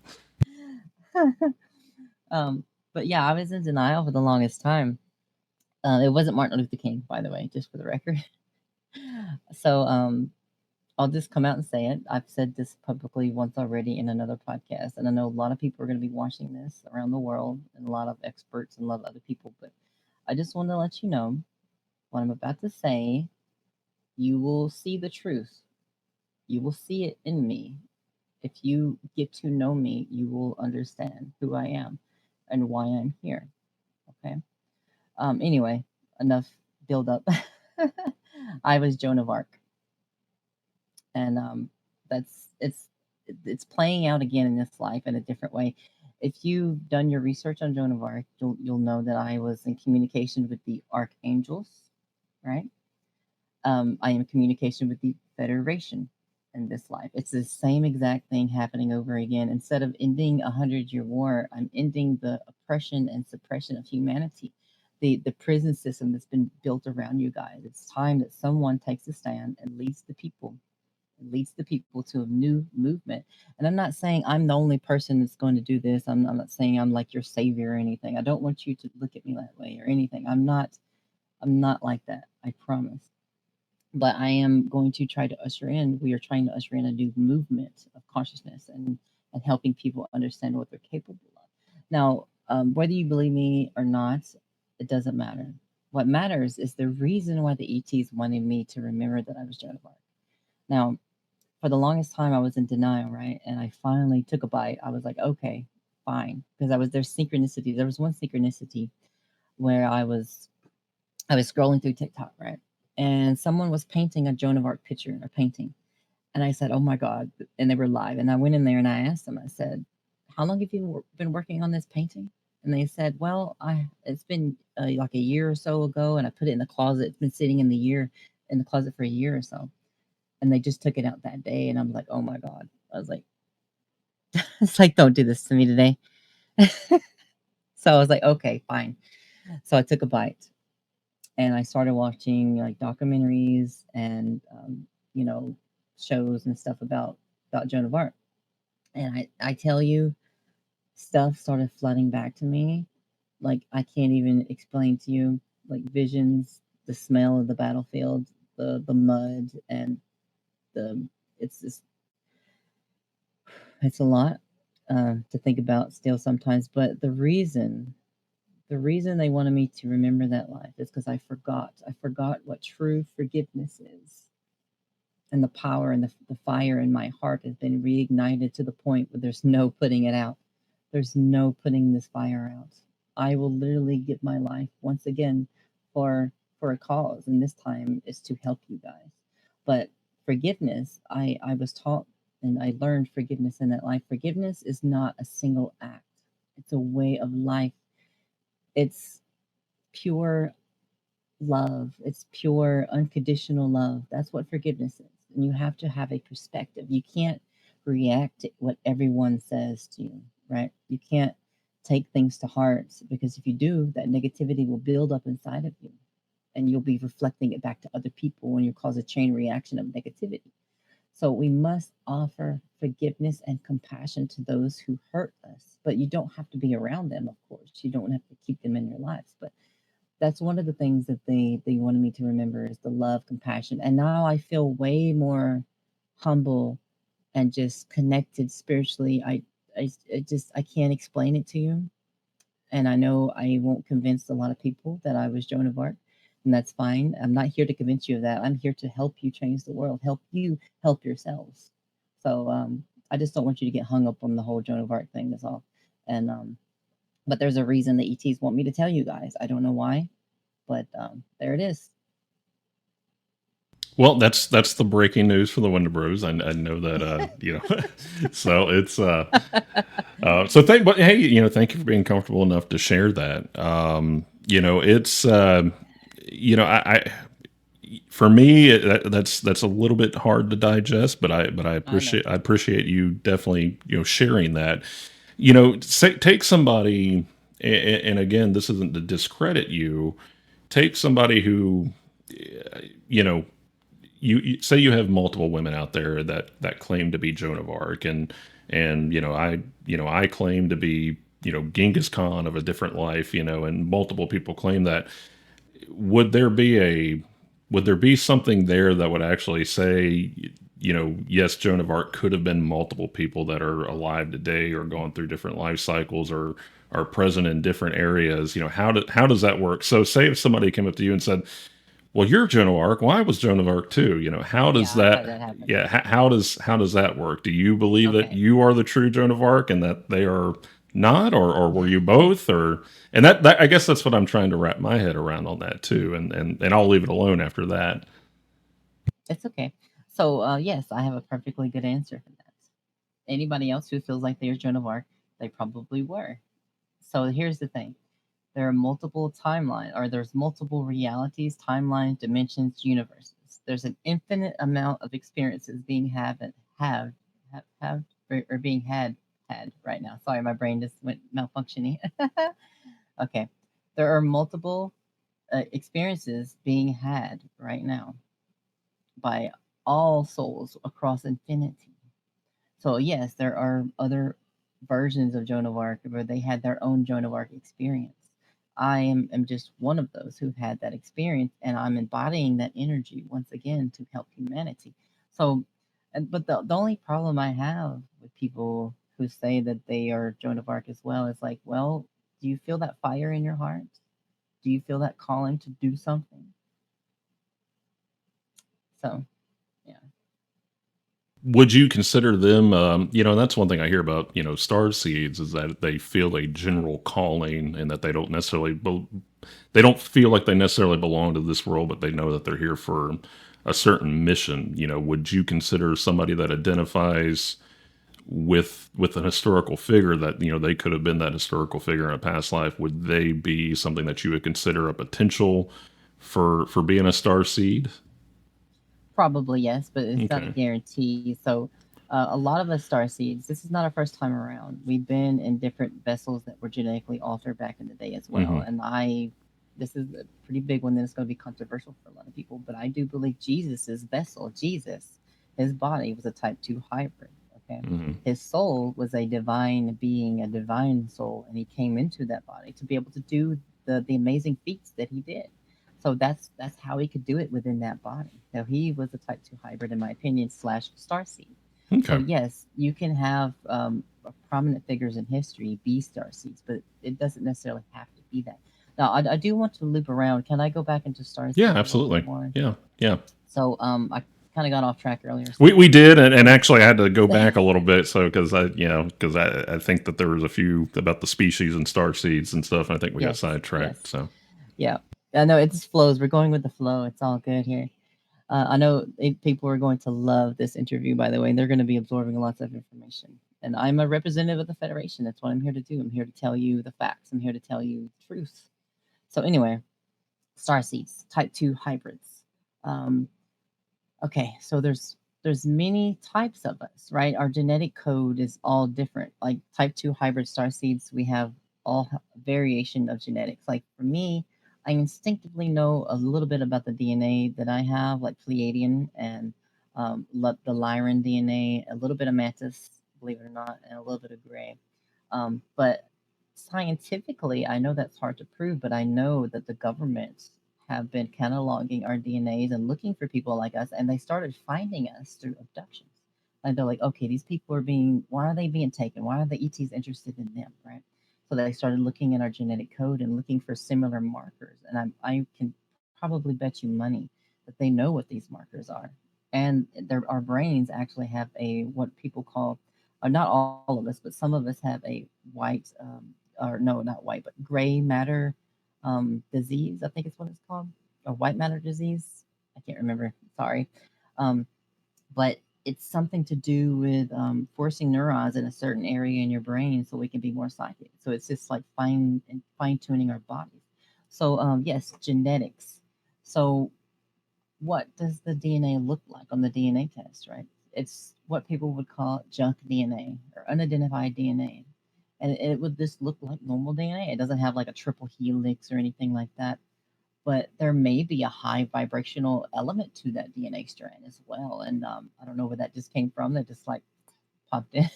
um, but yeah, I was in denial for the longest time. It wasn't Martin Luther King, by the way, just for the record. So I'll just come out and say it. I've said this publicly once already in another podcast, and I know a lot of people are going to be watching this around the world, and a lot of experts and a lot of other people. But I just want to let you know what I'm about to say. You will see the truth. You will see it in me. If you get to know me, you will understand who I am and why I'm here. Okay. Anyway, enough build up. I was Joan of Arc, and that's it's playing out again in this life in a different way. If you've done your research on Joan of Arc, you'll know that I was in communication with the archangels, right? I am in communication with the Federation in this life. It's the same exact thing happening over again. Instead of ending a 100-year war, I'm ending the oppression and suppression of humanity. The prison system that's been built around you guys. It's time that someone takes a stand and leads the people to a new movement. And I'm not saying I'm the only person that's going to do this. I'm not saying I'm like your savior or anything. I don't want you to look at me that way or anything. I'm not like that. I promise. But I am going to try to usher in. We are trying to usher in a new movement of consciousness and helping people understand what they're capable of. Now, whether you believe me or not, it doesn't matter. What matters is the reason why the ETs wanted me to remember that I was Joan of Arc. Now, for the longest time, I was in denial, right? And I finally took a bite. I was like, okay, fine, because there's synchronicity. There was one synchronicity where I was scrolling through TikTok, right? And someone was painting a Joan of Arc picture or painting. And I said, oh my God. And they were live. And I went in there and I asked them, I said, how long have you been working on this painting? And they said, well, it's been like a year or so ago. And I put it in the closet. It's been sitting in the closet for a year or so. And they just took it out that day. And I'm like, oh my God. I was like, it's like, don't do this to me today. So I was like, okay, fine. So I took a bite and I started watching like documentaries and you know shows and stuff about Joan of Arc. And I tell you, stuff started flooding back to me. Like I can't even explain to you. Like visions, the smell of the battlefield, the mud, and the it's just It's a lot to think about still sometimes, but the reason they wanted me to remember that life is because I forgot what true forgiveness is, and the power and the fire in my heart has been reignited to the point where there's no putting it out. There's no putting this fire out. I will literally give my life once again for a cause, and this time is to help you guys. But forgiveness, I was taught and I learned forgiveness in that life. Forgiveness is not a single act. It's a way of life. It's pure love. It's pure unconditional love. That's what forgiveness is. And you have to have a perspective. You can't react to what everyone says to you, right? You can't take things to heart, because if you do, that negativity will build up inside of you and you'll be reflecting it back to other people when you cause a chain reaction of negativity. So we must offer forgiveness and compassion to those who hurt us, but you don't have to be around them, of course. You don't have to keep them in your lives, but that's one of the things that they wanted me to remember is the love, compassion. And now I feel way more humble and just connected spiritually. I just I can't explain it to you, and I know I won't convince a lot of people that I was Joan of Arc, and that's fine. I'm not here to convince you of that. I'm here to help you change the world, help you help yourselves. So I just don't want you to get hung up on the whole Joan of Arc thing. That's all. And but there's a reason the ETs want me to tell you guys. I don't know why, but there it is. Well, that's the breaking news for the Wendibros. I know that so it's so but hey, thank you for being comfortable enough to share that. It's I for me that's a little bit hard to digest, but I I know. appreciate you definitely sharing that. Take somebody, and again, this isn't to discredit you. Take somebody who you know you say you have multiple women out there that claim to be Joan of Arc, and I claim to be Genghis Khan of a different life, and multiple people claim that. Would there be a would there be something there that would actually say, yes, Joan of Arc could have been multiple people that are alive today or going through different life cycles or are present in different areas? How does that work? So say if somebody came up to you and said, well, you're Joan of Arc. Well, I was Joan of Arc too. How does Yeah, I've had that? that happen. Yeah, how does that work? Do you believe that Okay. you are the true Joan of Arc and that they are not, or were you both? Or and that I guess that's what I'm trying to wrap my head around on that too. And I'll leave it alone after that. It's okay. So, yes, I have a perfectly good answer for that. Anybody else who feels like they're Joan of Arc, they probably were. So here's the thing. There are multiple timelines, or there's multiple realities, timelines, dimensions, universes. There's an infinite amount of experiences being have or being had right now. Sorry, my brain just went malfunctioning. Okay, there are multiple experiences being had right now by all souls across infinity. So yes, there are other versions of Joan of Arc where they had their own Joan of Arc experience. I am just one of those who had that experience, and I'm embodying that energy once again to help humanity. So, but the only problem I have with people who say that they are Joan of Arc as well is like, well, do you feel that fire in your heart? Do you feel that calling to do something? So, yeah. Would you consider them? And that's one thing I hear about star seeds is that they feel a general calling and that they don't feel like they necessarily belong to this world, but they know that they're here for a certain mission. Would you consider somebody that identifies with an historical figure that they could have been that historical figure in a past life? Would they be something that you would consider a potential for being a star seed? Probably yes, but it's not a Okay. guarantee. So, a lot of us star seeds, this is not our first time around. We've been in different vessels that were genetically altered back in the day as well. Hmm. And this is a pretty big one that's going to be controversial for a lot of people, but I do believe Jesus's vessel, Jesus, his body was a type 2 hybrid. Okay. Hmm. His soul was a divine being, a divine soul, and he came into that body to be able to do the amazing feats that he did. So that's how he could do it within that body. So he was a type 2 hybrid, in my opinion, slash starseed. So Okay. yes, you can have prominent figures in history be star seeds, but it doesn't necessarily have to be that. Now, I do want to loop around. Can I go back into star Yeah, seeds a little bit absolutely. more? Yeah, yeah. So I kind of got off track earlier. We did, and So actually I had to go back a little bit, so because I think that there was a few about the species and star seeds and stuff. And I think we got yes, sidetracked. yes, So yeah. I know it just flows. We're going with the flow. It's all good here. I know people are going to love this interview, by the way, and they're going to be absorbing lots of information. And I'm a representative of the Federation. That's what I'm here to do. I'm here to tell you the facts. I'm here to tell you the truth. So anyway, star seeds, type 2 hybrids. Um, okay, so there's many types of us, right? Our genetic code is all different. Like type 2 hybrid star seeds, we have all variation of genetics. Like for me, I instinctively know a little bit about the DNA that I have, like Pleiadian and the Lyran DNA, a little bit of Mantis, believe it or not, and a little bit of Gray. But scientifically, I know that's hard to prove, but I know that the government have been cataloging our DNAs and looking for people like us, and they started finding us through abductions. Like they're like, okay, these people are why are they being taken? Why are the ETs interested in them, right? So they started looking at our genetic code and looking for similar markers. And I can probably bet you money that they know what these markers are. And our brains actually have what people call, not all of us, but some of us have a white, or no, not white, but gray matter disease, I think is what it's called, or white matter disease. I can't remember. Sorry. Um, but it's something to do with forcing neurons in a certain area in your brain so we can be more psychic. So it's just like fine tuning our bodies. So yes, genetics. So what does the DNA look like on the DNA test, right? It's what people would call junk DNA or unidentified DNA. And it would just look like normal DNA. It doesn't have like a triple helix or anything like that. But there may be a high vibrational element to that DNA strand as well. And I don't know where that just came from. That just like popped in.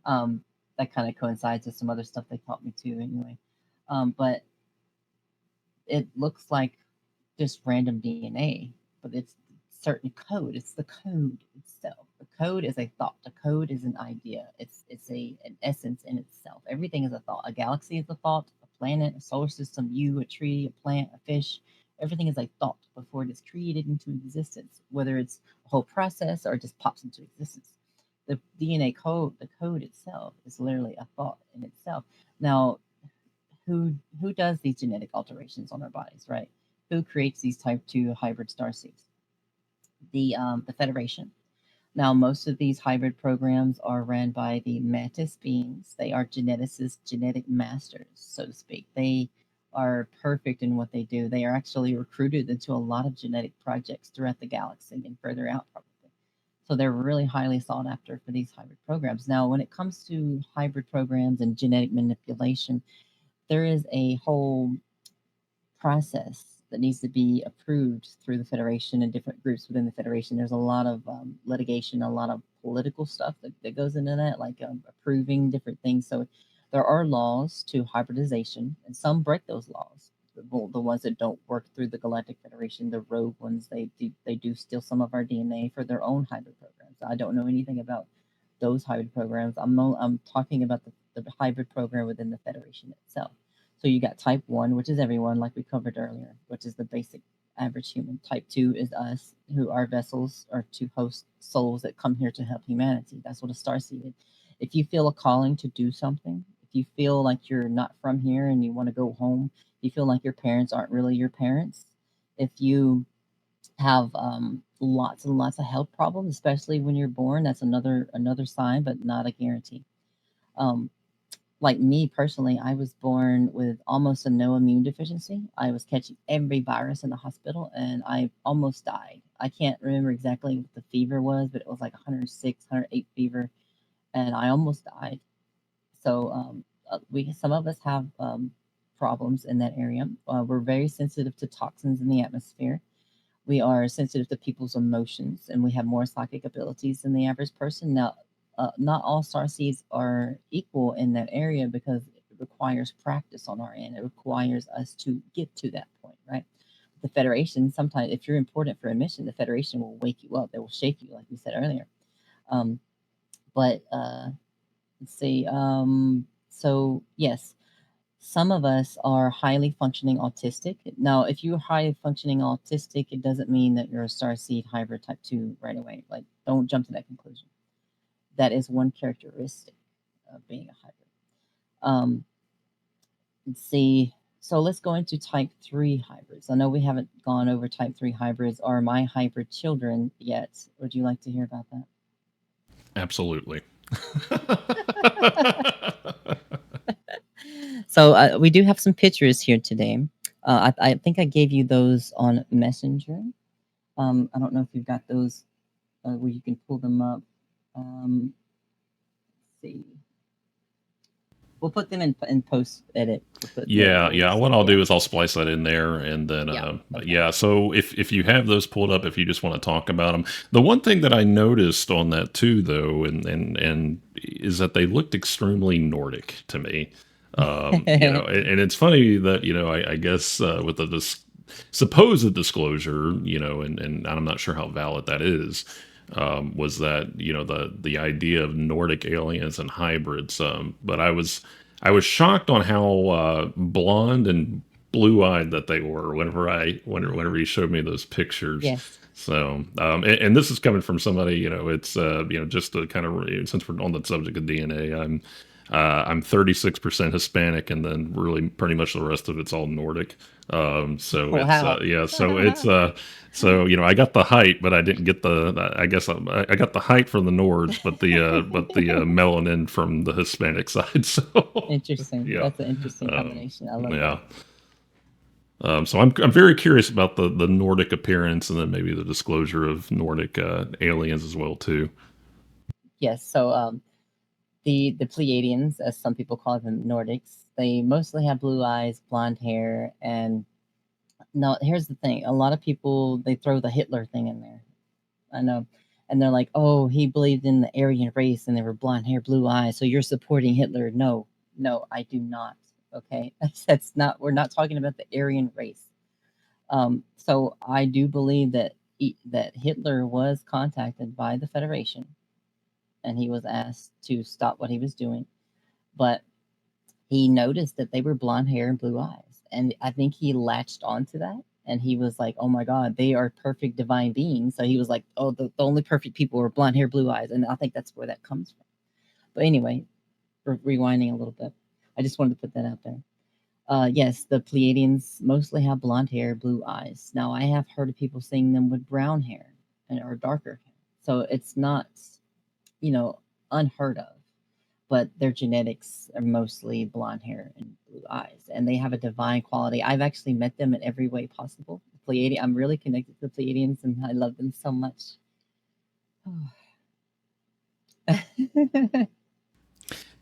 um, that kind of coincides with some other stuff they taught me too, anyway. But it looks like just random DNA, but it's certain code. It's the code itself. The code is a thought. The code is an idea. It's an essence in itself. Everything is a thought. A galaxy is a thought. A planet, a solar system, you, a tree, a plant, a fish. Everything is a thought before it is created into existence. Whether it's a whole process or it just pops into existence. The DNA code, the code itself, is literally a thought in itself. Now, who does these genetic alterations on our bodies, right? Who creates these type 2 hybrid star seeds? The Federation. Now, most of these hybrid programs are ran by the Mantis beings. They are geneticists, genetic masters, so to speak. They are perfect in what they do. They are actually recruited into a lot of genetic projects throughout the galaxy and further out, probably. So they're really highly sought after for these hybrid programs. Now, when it comes to hybrid programs and genetic manipulation, there is a whole process that needs to be approved through the federation and different groups within the federation. There's a lot of litigation, a lot of political stuff that goes into that, like approving different things. So there are laws to hybridization, and some break those laws. The ones that don't work through the Galactic Federation, the rogue ones, they do steal some of our DNA for their own hybrid programs. I don't know anything about those hybrid programs. I'm talking about the hybrid program within the Federation itself. So you got type 1, which is everyone, like we covered earlier, which is the basic average human. Type 2 is us, who our vessels are to host souls that come here to help humanity. That's what a starseed is. If you feel a calling to do something, if you feel like you're not from here and you want to go home, you feel like your parents aren't really your parents, if you have lots and lots of health problems, especially when you're born, that's another sign, but not a guarantee. Um, like me personally, I was born with almost a no immune deficiency. I was catching every virus in the hospital and I almost died. I can't remember exactly what the fever was, but it was like 106, 108 fever, and I almost died. So we some of us have problems in that area. We're very sensitive to toxins in the atmosphere. We are sensitive to people's emotions, and we have more psychic abilities than the average person. Now, not all star seeds are equal in that area because it requires practice on our end. It requires us to get to that point, right? The Federation, sometimes, if you're important for a mission, the Federation will wake you up. They will shake you, like we said earlier. Um, but let's see. So yes, some of us are highly functioning autistic. Now, if you're highly functioning autistic, it doesn't mean that you're a starseed hybrid type 2 right away. Like, don't jump to that conclusion. That is one characteristic of being a hybrid. Um, let's see. So let's go into type 3 hybrids. I know we haven't gone over type 3 hybrids or my hybrid children yet. Would you like to hear about that? Absolutely. So we do have some pictures here today. I think I gave you those on Messenger. I don't know if you've got those where you can pull them up. Let's see. We'll put them in post edit. We'll Yeah. What I'll do is I'll splice that in there, and then Okay. yeah. So if you have those pulled up, if you just want to talk about them, the one thing that I noticed on that too, though, and is that they looked extremely Nordic to me. And it's funny that I guess with the supposed disclosure, and I'm not sure how valid that is. Was that the idea of Nordic aliens and hybrids? But I was shocked on how blonde and blue-eyed that they were whenever he showed me those pictures. Yes. So, and this is coming from somebody, it's just to kind of, since we're on the subject of DNA, I'm 36% Hispanic, and then really pretty much the rest of it's all Nordic. So Wow. so I got the height, but I didn't get I guess I got the height from the Nords, but the melanin from the Hispanic side. So Interesting. yeah, That's an interesting combination. I love yeah. that. So I'm very curious about the Nordic appearance, and then maybe the disclosure of Nordic aliens as well too. Yes. So the Pleiadians, as some people call them, Nordics, they mostly have blue eyes, blonde hair, and now here's the thing: a lot of people they throw the Hitler thing in there. I know, and they're like, "Oh, he believed in the Aryan race, and they were blonde hair, blue eyes, so you're supporting Hitler." No, no, I do not. Okay, that's not. We're not talking about the Aryan race. So I do believe that that Hitler was contacted by the Federation, and he was asked to stop what he was doing, but he noticed that they were blonde hair and blue eyes. And I think he latched onto that. And he was like, oh my God, they are perfect divine beings. So he was like, oh, the only perfect people are blonde hair, blue eyes. And I think that's where that comes from. But anyway, rewinding a little bit, I just wanted to put that out there. Yes, the Pleiadians mostly have blonde hair, blue eyes. Now, I have heard of people seeing them with brown hair or darker hair. So it's not, unheard of, but their genetics are mostly blonde hair and blue eyes, and they have a divine quality. I've actually met them in every way possible. Pleiadian, I'm really connected to the Pleiadians, and I love them so much.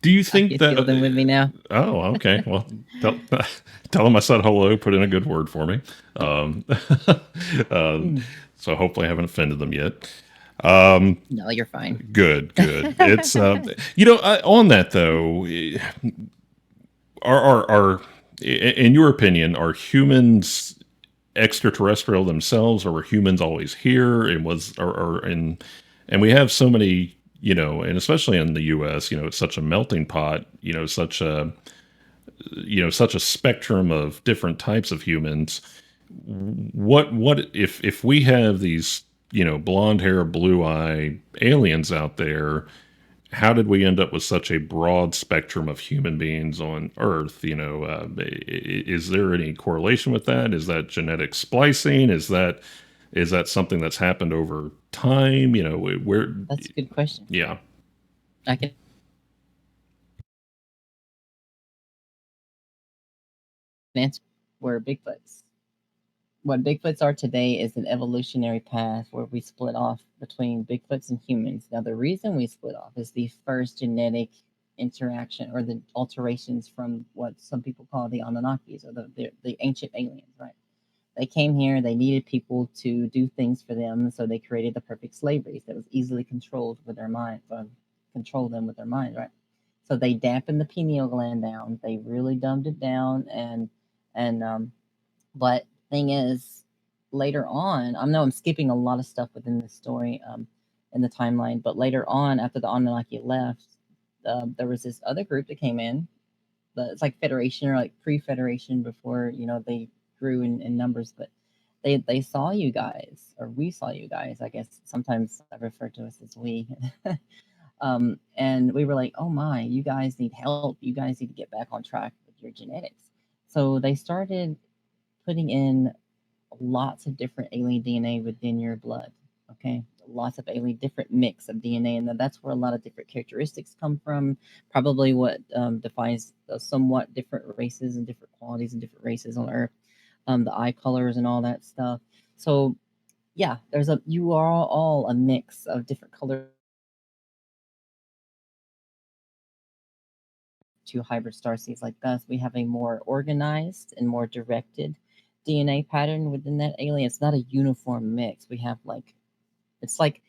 Do you think that feel them with me now? Oh, okay. Well, tell them I said hello. Put in a good word for me. So hopefully I haven't offended them yet. No, you're fine. Good. It's on that though. Are in your opinion, are humans extraterrestrial themselves, or were humans always here? And and we have so many, and especially in the U.S., it's such a melting pot, such a spectrum of different types of humans. What if we have these, blonde hair, blue eye aliens out there? How did we end up with such a broad spectrum of human beings on Earth? Is there any correlation with that? Is that genetic splicing? Is that something that's happened over time? Where? That's a good question. Yeah. I can answer where Bigfoots. What Bigfoots are today is an evolutionary path where we split off between Bigfoots and humans. Now, the reason we split off is the first genetic interaction or the alterations from what some people call the Anunnakis or the ancient aliens, right? They came here, they needed people to do things for them, so they created the perfect slave race that was easily controlled with their mind, control them with their mind, right? So they dampened the pineal gland down, they really dumbed it down, but thing is, later on, I know I'm skipping a lot of stuff within this story. in the timeline. But later on, after the Anunnaki left, there was this other group that came in. It's like Federation or like pre-Federation before they grew in numbers, but they saw you guys, or we saw you guys. I guess sometimes I refer to us as we. And we were like, oh my, you guys need help. You guys need to get back on track with your genetics. So they started putting in lots of different alien DNA within your blood. Okay, lots of alien, different mix of DNA, and that's where a lot of different characteristics come from. Probably what defines somewhat different races and different qualities and different races on Earth, the eye colors and all that stuff. So yeah, you are all a mix of different colors to hybrid starseeds like us. We have a more organized and more directed DNA pattern within that alien. It's not a uniform mix. We have it's like,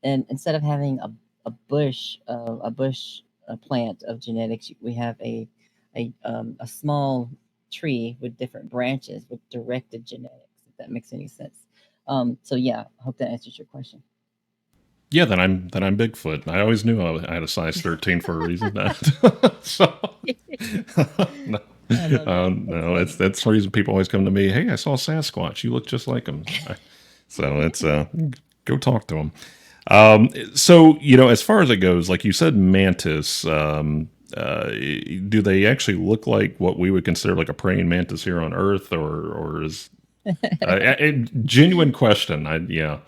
and instead of having a bush a plant of genetics, we have a small tree with different branches with directed genetics. If that makes any sense. So yeah, I hope that answers your question. Yeah, then I'm Bigfoot. I always knew I had a size 13 for a reason. So no, I love that. no, that's the reason people always come to me. Hey, I saw Sasquatch. You look just like him. So it's go talk to him. So as far as it goes, like you said, mantis. Do they actually look like what we would consider like a praying mantis here on Earth, or is a genuine question? Yeah.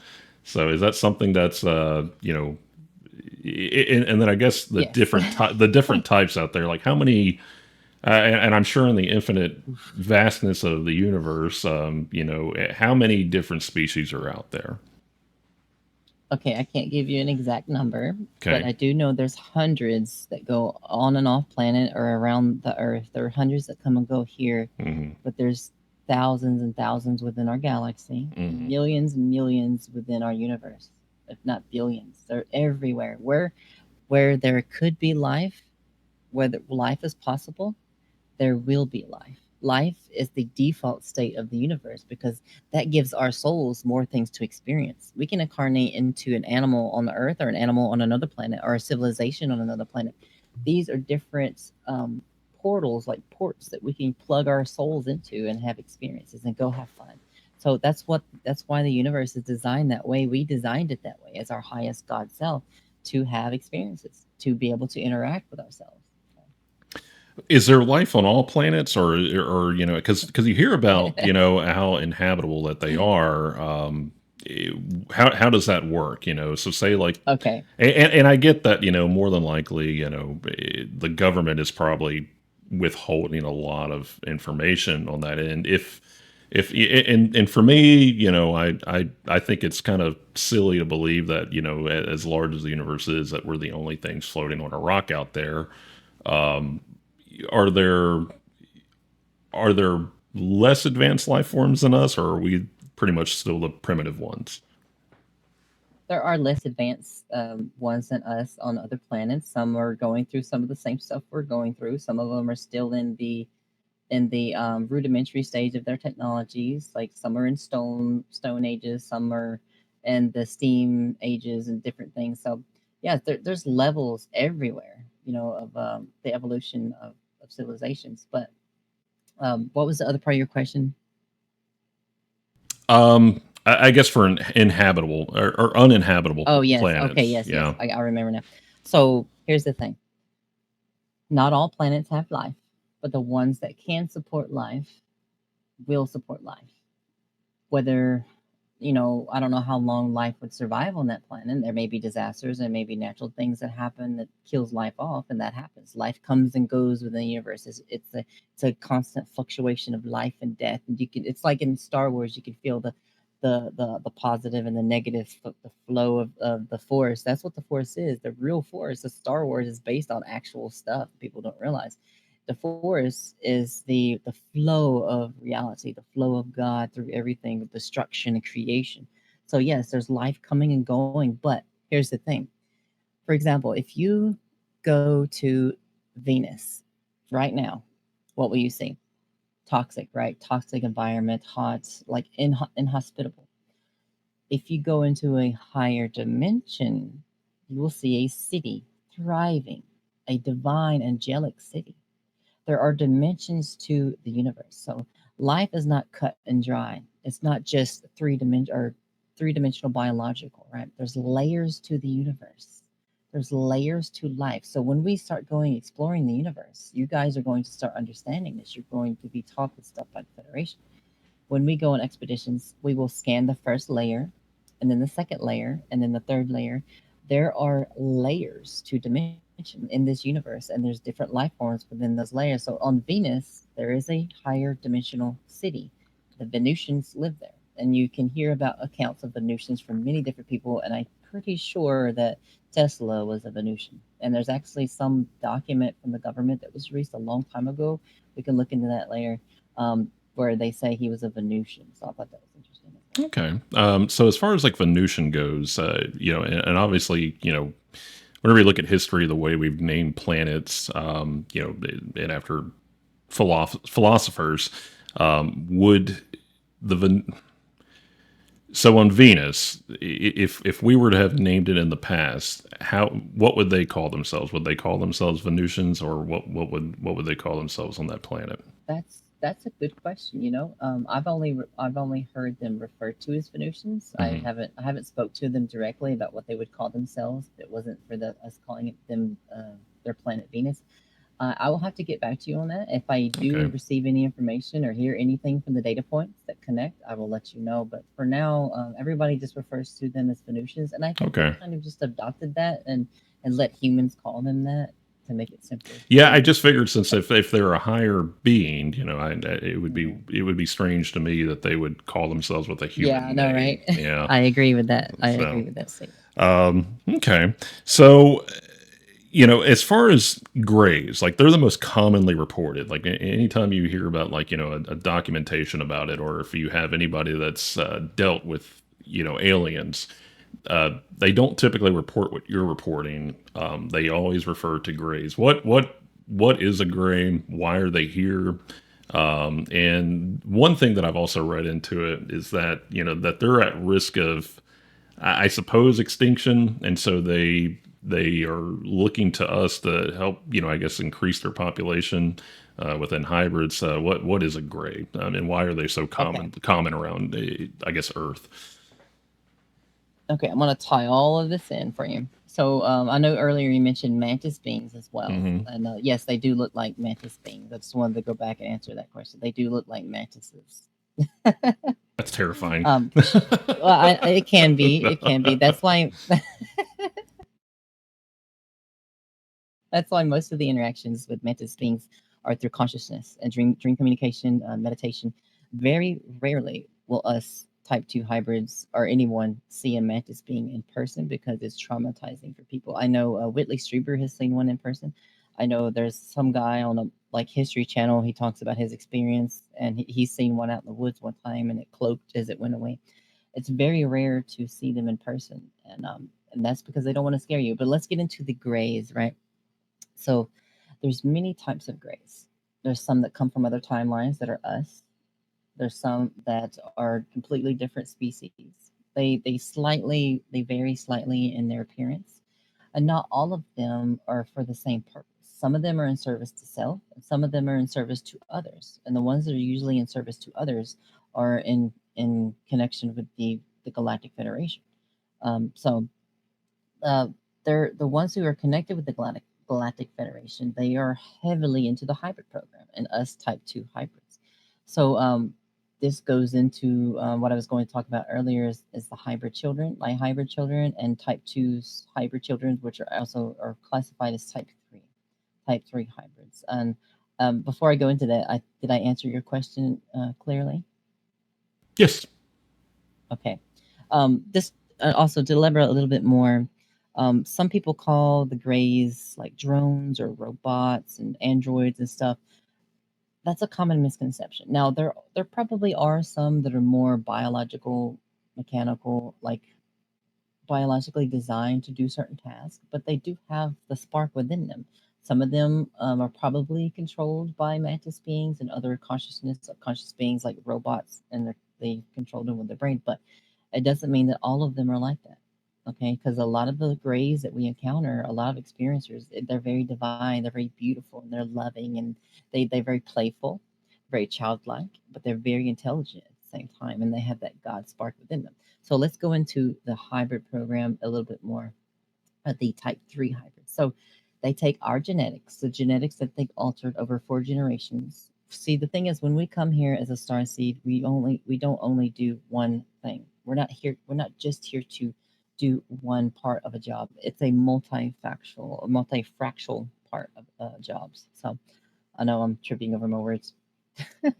So is that something that's and then I guess the Yes. the different types out there, like how many, and I'm sure in the infinite vastness of the universe, how many different species are out there? Okay, I can't give you an exact number, but Okay. I do know there's hundreds that go on and off planet or around the Earth. There are hundreds that come and go here, Hmm. but there's thousands and thousands within our galaxy, Hmm. millions and millions within our universe, if not billions. They're everywhere. Where there could be life, where life is possible, there will be life. Life is the default state of the universe because that gives our souls more things to experience. We can incarnate into an animal on the earth or an animal on another planet or a civilization on another planet. These are different portals, like ports that we can plug our souls into and have experiences and go have fun. So that's why the universe is designed that way. We designed it that way as our highest God self to have experiences, to be able to interact with ourselves. Is there life on all planets, or because you hear about how inhabitable that they are? How does that work? So say like, Okay. and I get that more than likely the government is probably withholding a lot of information on that end. If and for me, I think it's kind of silly to believe that as large as the universe is, that we're the only things floating on a rock out there. Are there are there less advanced life forms than us, or are we pretty much still the primitive ones? There are less advanced ones than us on other planets. Some are going through some of the same stuff we're going through. Some of them are still in the rudimentary stage of their technologies. Like some are in stone ages, some are in the steam ages and different things. So yeah, there's levels everywhere, of the evolution of civilizations. But what was the other part of your question? I guess for inhabitable or uninhabitable Oh yes, okay, planets. yes, Yeah. I remember now. So here's the thing: not all planets have life, but the ones that can support life will support life. Whether, I don't know how long life would survive on that planet. There may be disasters, there may be natural things that happen that kills life off, and that happens. Life comes and goes within the universe. It's a constant fluctuation of life and death, and it's like in Star Wars, you can feel the positive and the negative, the flow of the force. That's what the force is. The real force of Star Wars is based on actual stuff people don't realize. The force is the flow of reality, the flow of God through everything, of destruction and creation. So yes, there's life coming and going, but here's the thing. For example, if you go to Venus right now, what will you see? Toxic, right? Toxic environment, hot, like inhospitable. If you go into a higher dimension, you will see a city thriving, a divine angelic city. There are dimensions to the universe. So life is not cut and dry. It's not just three-dimensional biological, right? There's layers to the universe. There's layers to life. So when we start going exploring the universe, you guys are going to start understanding this. You're going to be taught this stuff by the Federation. When we go on expeditions, we will scan the first layer, and then the second layer, and then the third layer. There are layers to dimension in this universe, and there's different life forms within those layers. So on Venus, there is a higher dimensional city. The Venusians live there, and you can hear about accounts of Venusians from many different people. And I'm pretty sure that Tesla was a Venusian. And there's actually some document from the government that was released a long time ago. We can look into that later. Where they say he was a Venusian. So I thought that was interesting. Okay. So as far as like Venusian goes, and obviously, whenever you look at history, the way we've named planets, and after philosophers, would the so on Venus, if we were to have named it in the past, what would they call themselves? Would they call themselves Venusians, or what would they call themselves on that planet? That's a good question. I've only heard them referred to as Venusians. I Hmm. haven't spoke to them directly about what they would call themselves. If it wasn't for us calling them their planet Venus. I will have to get back to you on that. If I do Okay. receive any information or hear anything from the data points that connect, I will let you know. But for now, everybody just refers to them as Venusians, and I think we Okay. kind of just adopted that and let humans call them that to make it simpler. Yeah, I Um, just figured since if they're a higher being, it would be mhm. strange to me that they would call themselves with a Yeah, I human know, right? name. Yeah. I agree with that. I So, agree with that statement. okay. So, as far as grays, like they're the most commonly reported. Like anytime you hear about like, a documentation about it, or if you have anybody that's dealt with, aliens, they don't typically report what you're reporting. They always refer to grays. What is a gray? Why are they here? And one thing that I've also read into it is that that they're at risk of, I suppose, extinction, and so they are looking to us to help, I guess, increase their population within hybrids. What is a gray, and why are they so Okay. common around, I guess, Earth? Okay, I'm gonna tie all of this in for you. So I know earlier you mentioned mantis beings as well, Hmm. and yes, they do look like mantis beings. I just wanted to go back and answer that question. They do look like mantises. That's terrifying. um, well, it can be. That's why most of the interactions with mantis beings are through consciousness and dream communication, meditation. Very rarely will us type 2 hybrids or anyone see a mantis being in person because it's traumatizing for people. I know Whitley Strieber has seen one in person. I know there's some guy on a like History Channel. He talks about his experience, and he's seen one out in the woods one time, and it cloaked as it went away. It's very rare to see them in person, and that's because they don't want to scare you. But let's get into the grays, right? So there's many types of grays. There's some that come from other timelines that are us. There's some that are completely different species. They vary slightly in their appearance, and not all of them are for the same purpose. Some of them are in service to self, and some of them are in service to others. And the ones that are usually in service to others are in connection with the Galactic Federation. So uh, they're the ones who are connected with the Galactic Federation. They are heavily into the hybrid program and us Type 2 hybrids. So this goes into what I was going to talk about earlier is the hybrid children, my hybrid children, and Type 2's hybrid children, which are also are classified as Type 3 hybrids. And before I go into that, did I answer your question clearly? Yes. Okay. This also to elaborate a little bit more. Some people call the Greys like drones or robots and androids and stuff. That's a common misconception. Now there probably are some that are more biological, mechanical, like biologically designed to do certain tasks, but they do have the spark within them. Some of them are probably controlled by mantis beings and other conscious beings like robots, and they control them with their brain. But It doesn't mean that all of them are like that. Okay, because a lot of the grays that we encounter, a lot of experiencers, they're very divine, they're very beautiful, and they're loving, and they're very playful, very childlike, but they're very intelligent at the same time, and they have that God spark within them. So let's go into the hybrid program a little bit more, the type 3 hybrid. So they take our genetics, the genetics that they've altered over 4 generations. See, the thing is, when we come here as a star seed, we don't only do one thing. We're not just here to do one part of a job. It's a multifactual part of jobs. So I know I'm tripping over my words. We've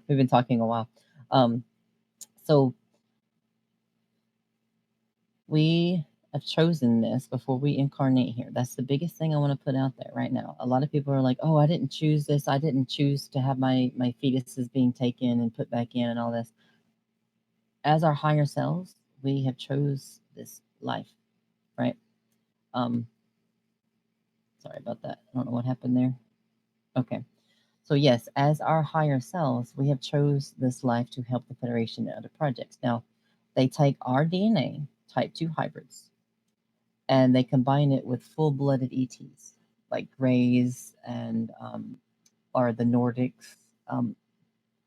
been talking a while. Um, so we have chosen this before we incarnate here. That's the biggest thing I want to put out there right now. A lot of people are like, "Oh, I didn't choose this. I didn't choose to have my fetuses being taken and put back in and all this." As our higher selves, we have chose this life, right? Um, sorry about that. I don't know what happened there. Okay. So yes, as our higher selves, we have chose this life to help the Federation and other projects. Now, they take our DNA, type 2 hybrids, and they combine it with full-blooded ETs like Greys and or the Nordics. Um,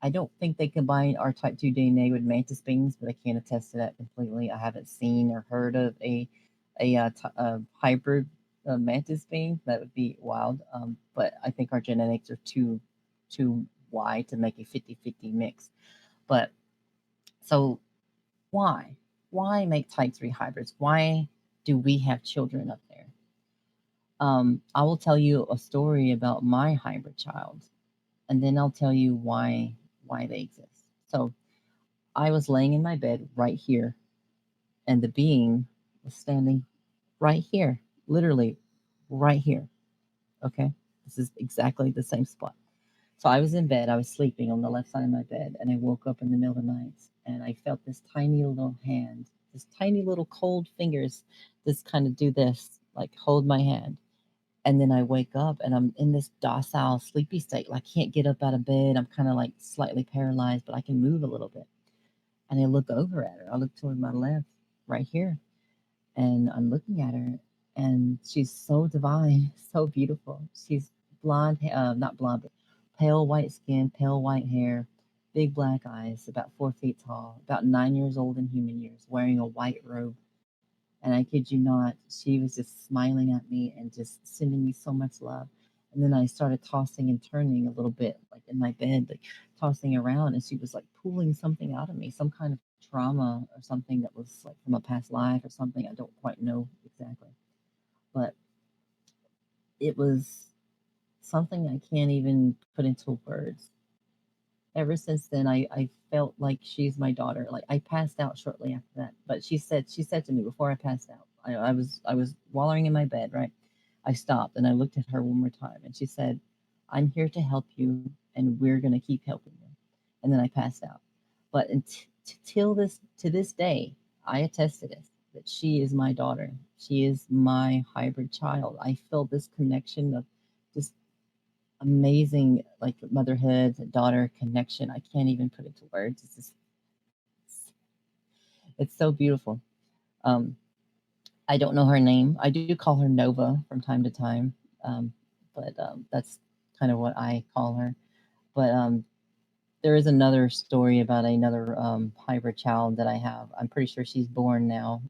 I don't think they combine our type 2 DNA with mantis beings, but I can't attest to that completely. I haven't seen or heard of a hybrid mantis being. That would be wild. But I think our genetics are too wide to make a 50-50 mix. But so why? Why make type 3 hybrids? Why do we have children up there? I will tell you a story about my hybrid child, and then I'll tell you why they exist. So I was laying in my bed right here, and the being was standing right here, literally right here. Okay, this is exactly the same spot. So I was in bed, I was sleeping on the left side of my bed, and I woke up in the middle of the night, and I felt this tiny little hand, this tiny little cold fingers, just kind of do this, like hold my hand. And then I wake up and I'm in this docile, sleepy state. Like, I can't get up out of bed. I'm kind of like slightly paralyzed, but I can move a little bit. And I look over at her. I look toward my left, right here. And I'm looking at her, and she's so divine, so beautiful. She's blonde, not blonde, but pale white skin, pale white hair, big black eyes, about 4 feet tall, about 9 years old in human years, wearing a white robe. And I kid you not, she was just smiling at me and just sending me so much love. And then I started tossing and turning a little bit, like in my bed, like tossing around. And she was like pulling something out of me, some kind of trauma or something that was like from a past life or something. I don't quite know exactly. But it was something I can't even put into words. Ever since then, I felt like she's my daughter. Like, I passed out shortly after that, but she said to me before I passed out, I was wallowing in my bed, right? I stopped and I looked at her one more time, and she said, "I'm here to help you, and we're gonna keep helping you." And then I passed out. But until this day, I attest to this, that she is my daughter. She is my hybrid child. I feel this connection of just amazing, like, motherhood daughter connection. I can't even put it to words. It's so beautiful. um I don't know her name. I do call her Nova from time to time. But that's kind of what I call her. But there is another story about another hybrid child that I have. I'm pretty sure she's born now.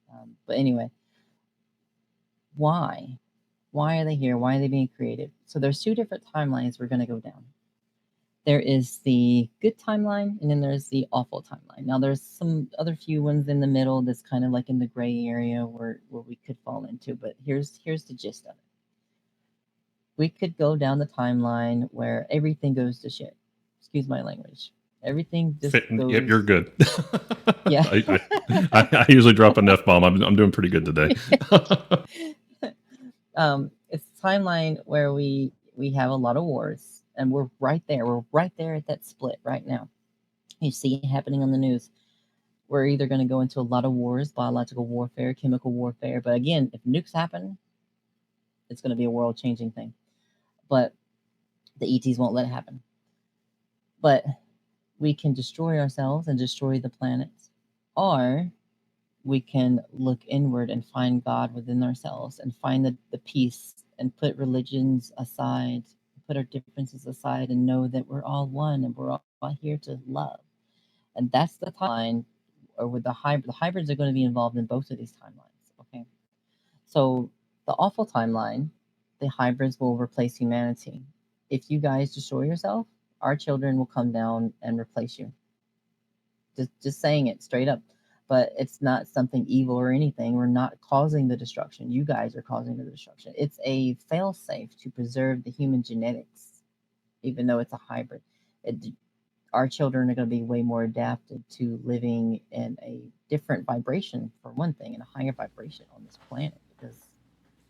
But anyway, why why are they here? Why are they being created? So there's 2 different timelines we're going to go down. There is the good timeline, and then there's the awful timeline. Now, there's some other few ones in the middle that's kind of like in the gray area where we could fall into, but here's the gist of it. We could go down the timeline where everything goes to shit. Excuse my language. Everything just Yep, you're goes. good. Yeah. I usually drop an F bomb. I'm doing pretty good today. It's a timeline where we have a lot of wars, and we're right there. We're right there at that split right now. You see it happening on the news. We're either going to go into a lot of wars, biological warfare, chemical warfare. But again, if nukes happen, it's going to be a world changing thing. But the ETs won't let it happen. But we can destroy ourselves and destroy the planet, or we can look inward and find God within ourselves and find the peace and put religions aside, put our differences aside, and know that we're all one and we're all here to love. And that's the timeline, or with the hybrids are going to be involved in both of these timelines. Okay. So the awful timeline, the hybrids will replace humanity. If you guys destroy yourself, our children will come down and replace you. Just saying it straight up. But it's not something evil or anything. We're not causing the destruction. You guys are causing the destruction. It's a failsafe to preserve the human genetics, even though it's a hybrid. It, our children are going to be way more adapted to living in a different vibration, for one thing, and a higher vibration on this planet, because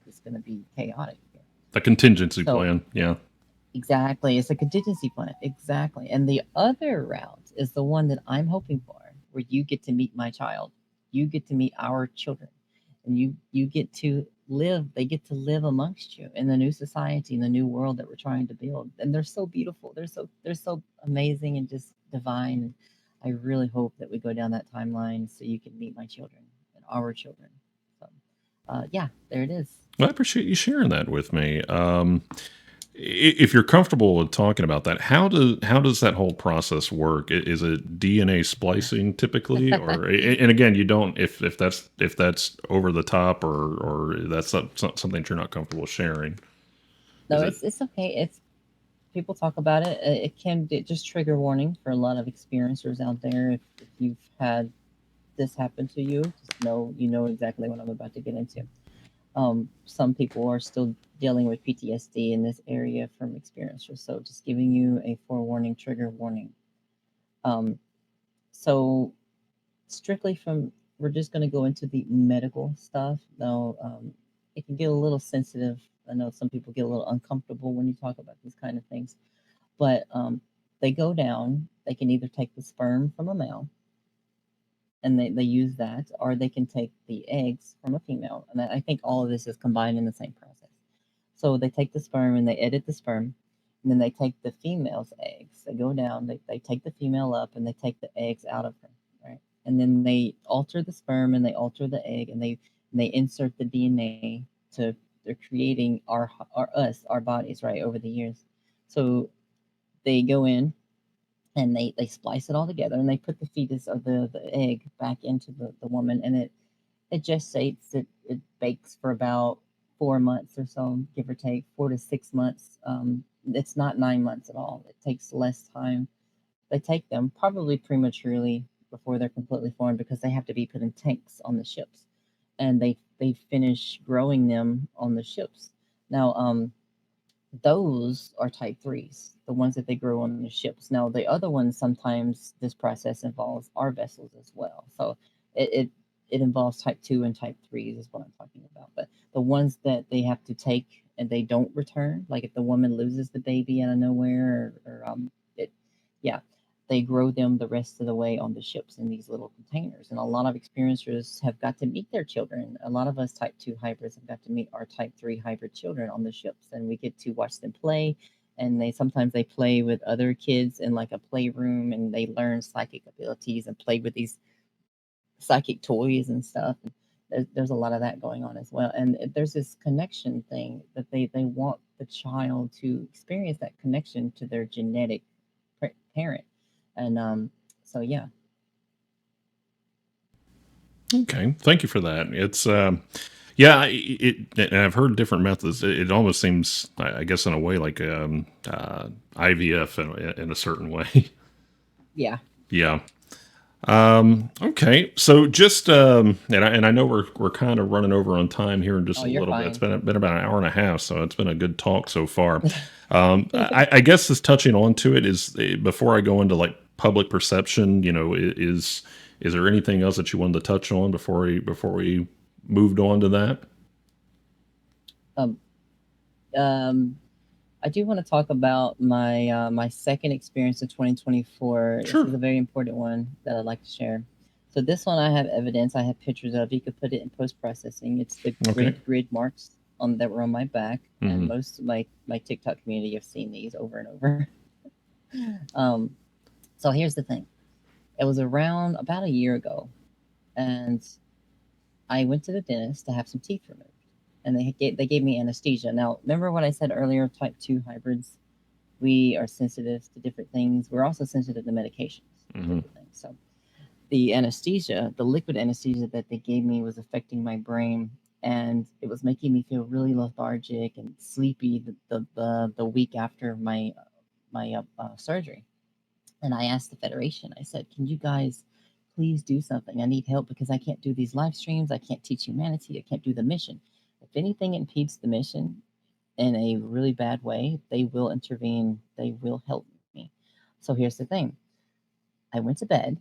it's going to be chaotic here. The contingency plan, yeah. Exactly. It's a contingency plan. Exactly. And the other route is the one that I'm hoping for, where you get to meet my child. You get to meet our children. And you get to live, they get to live amongst you in the new society, in the new world that we're trying to build. And they're so beautiful. They're so amazing and just divine. And I really hope that we go down that timeline so you can meet my children and our children. So yeah, there it is. Well, I appreciate you sharing that with me. If you're comfortable with talking about that, how does that whole process work? Is it DNA splicing typically, or and again, you don't if that's over the top or that's not something that you're not comfortable sharing? No, it's okay. It's people talk about it. It can be just trigger warning for a lot of experiencers out there. If you've had this happen to you, just know you know exactly what I'm about to get into. Some people are still dealing with PTSD in this area from experiencers, so just giving you a forewarning, trigger warning. Um, so strictly from, we're just going to go into the medical stuff now. It can get a little sensitive. I know some people get a little uncomfortable when you talk about these kind of things, but they go down. They can either take the sperm from a male and they use that, or they can take the eggs from a female. And I think all of this is combined in the same process. So they take the sperm and they edit the sperm, and then they take the female's eggs. They go down, they take the female up, and they take the eggs out of her, right? And then they alter the sperm and they alter the egg, and they insert the DNA to, they're creating our bodies, right, over the years. So they go in and they splice it all together and they put the fetus or the egg back into the woman, and it gestates, it bakes for about 4 months or so, give or take 4 to 6 months. It's not 9 months at all. It takes less time. They take them probably prematurely before they're completely formed, because they have to be put in tanks on the ships, and they finish growing them on the ships. Now, those are type threes, the ones that they grow on the ships. Now, the other ones, sometimes this process involves our vessels as well. So it involves type two and type threes is what I'm talking about. But the ones that they have to take and they don't return, like if the woman loses the baby out of nowhere, it, yeah, they grow them the rest of the way on the ships in these little containers. And a lot of experiencers have got to meet their children. A lot of us type 2 hybrids have got to meet our type 3 hybrid children on the ships, and we get to watch them play. And they sometimes they play with other kids in like a playroom, and they learn psychic abilities and play with these psychic toys and stuff. There's a lot of that going on as well. And there's this connection thing that they want the child to experience, that connection to their genetic parent. And so yeah. Okay, thank you for that. It's yeah, and I've heard different methods. It almost seems, I guess, in a way like IVF in a certain way. Yeah. Yeah. Okay, so just and I know we're kind of running over on time here in just a little bit. It's been about an hour and a half, so it's been a good talk so far. I guess just touching on to it is, before I go into like public perception, is there anything else that you wanted to touch on before we moved on to that? I do want to talk about my my second experience in 2024. Sure. This is a very important one that I'd like to share. So this one I have evidence. I have pictures of. You could put it in post processing. It's the grid marks that were on my back, and most of my TikTok community have seen these over and over. So here's the thing. It was around about a year ago. and I went to the dentist to have some teeth removed, and they gave me anesthesia. Now, remember what I said earlier? Type 2 hybrids, we are sensitive to different things. We're also sensitive to medications, different things. So the anesthesia, the liquid anesthesia that they gave me, was affecting my brain, and it was making me feel really lethargic and sleepy the week after my surgery. And I asked the Federation, I said, can you guys please do something? I need help because I can't do these live streams. I can't teach humanity. I can't do the mission. If anything impedes the mission in a really bad way, they will intervene. They will help me. So here's the thing. I went to bed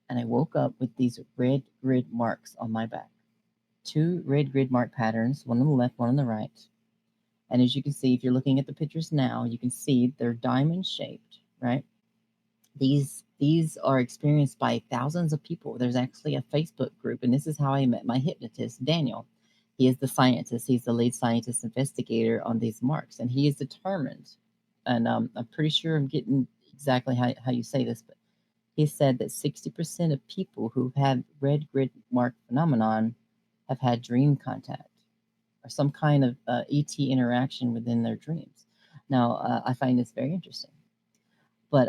and I woke up with these red grid marks on my back. Two red grid mark patterns, one on the left, one on the right. And as you can see, if you're looking at the pictures now, you can see they're diamond shaped, right? These are experienced by thousands of people. There's actually a Facebook group, and this is how I met my hypnotist, Daniel. He is the scientist. He's the lead scientist investigator on these marks, and he is determined. And I'm pretty sure I'm getting exactly how you say this, but he said that 60% of people who have red grid mark phenomenon have had dream contact or some kind of ET interaction within their dreams. Now, I find this very interesting. But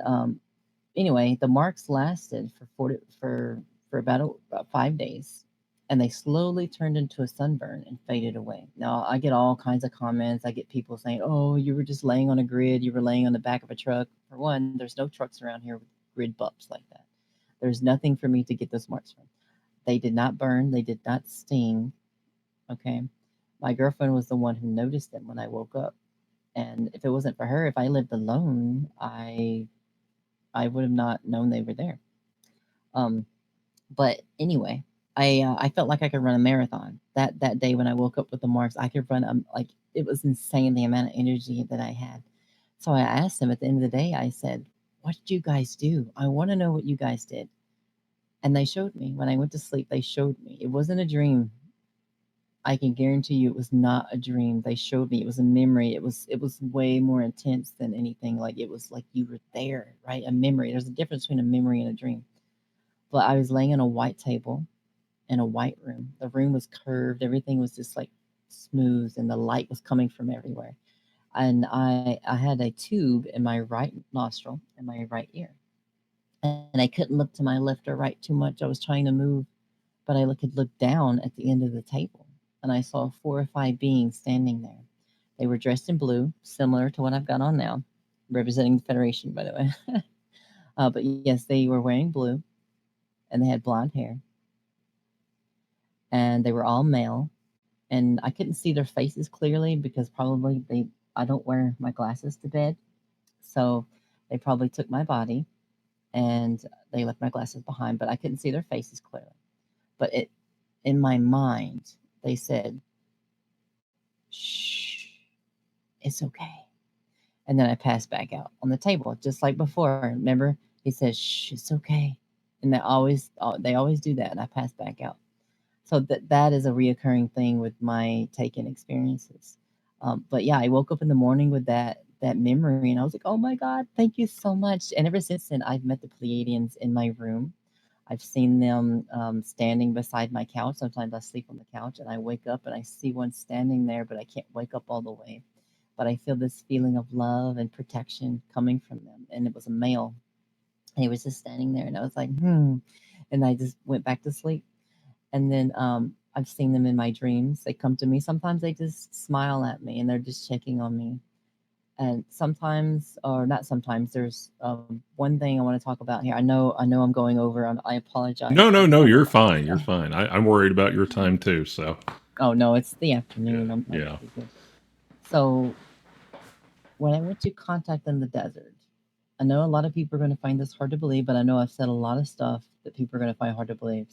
anyway, the marks lasted for about 5 days, and they slowly turned into a sunburn and faded away. Now I get all kinds of comments. I get people saying, "Oh, you were just laying on a grid. You were laying on the back of a truck." For one, there's no trucks around here with grid bumps like that. There's nothing for me to get those marks from. They did not burn. They did not sting. Okay, my girlfriend was the one who noticed them when I woke up. And if it wasn't for her, if I lived alone, I would have not known they were there. Um, but anyway, I felt like I could run a marathon that day when I woke up with the marks. I could run like it was insane the amount of energy that I had. So I asked them at the end of the day. I said, "What did you guys do? I want to know what you guys did." And they showed me when I went to sleep. They showed me it wasn't a dream. I can guarantee you it was not a dream. They showed me it was a memory. It was way more intense than anything. Like it was like you were there, right? A memory. There's a difference between a memory and a dream. But I was laying on a white table in a white room. The room was curved. Everything was just like smooth, and the light was coming from everywhere. And I had a tube in my right nostril and my right ear, and I couldn't look to my left or right too much. I was trying to move, but I could look down at the end of the table, and I saw 4 or 5 beings standing there. They were dressed in blue, similar to what I've got on now, representing the Federation, by the way. But yes, they were wearing blue, and they had blonde hair, and they were all male. And I couldn't see their faces clearly because probably I don't wear my glasses to bed, so they probably took my body and they left my glasses behind, but I couldn't see their faces clearly. But in my mind, they said, "Shh, it's okay." And then I passed back out on the table, just like before. Remember, he said, "Shh, it's okay," and they always do that. And I passed back out. So that is a reoccurring thing with my taken experiences. But yeah, I woke up in the morning with that memory, and I was like, "Oh my God, thank you so much!" And ever since then, I've met the Pleiadians in my room. I've seen them standing beside my couch. Sometimes I sleep on the couch, and I wake up and I see one standing there, but I can't wake up all the way. But I feel this feeling of love and protection coming from them, and it was a male. And he was just standing there, and I was like, "Hmm," and I just went back to sleep. And then I've seen them in my dreams. They come to me. Sometimes they just smile at me and they're just checking on me. And sometimes, or not sometimes, there's one thing I want to talk about here. I know I'm going over. I apologize. No, I no, just no. want to. You're fine. You're fine. I'm worried about your time too. So Oh no, it's the yeah, afternoon. I'm yeah. pretty good. So when I went to contact in the desert, I know a lot of people are going to find this hard to believe, but I know I've said a lot of stuff that people are going to find hard to believe.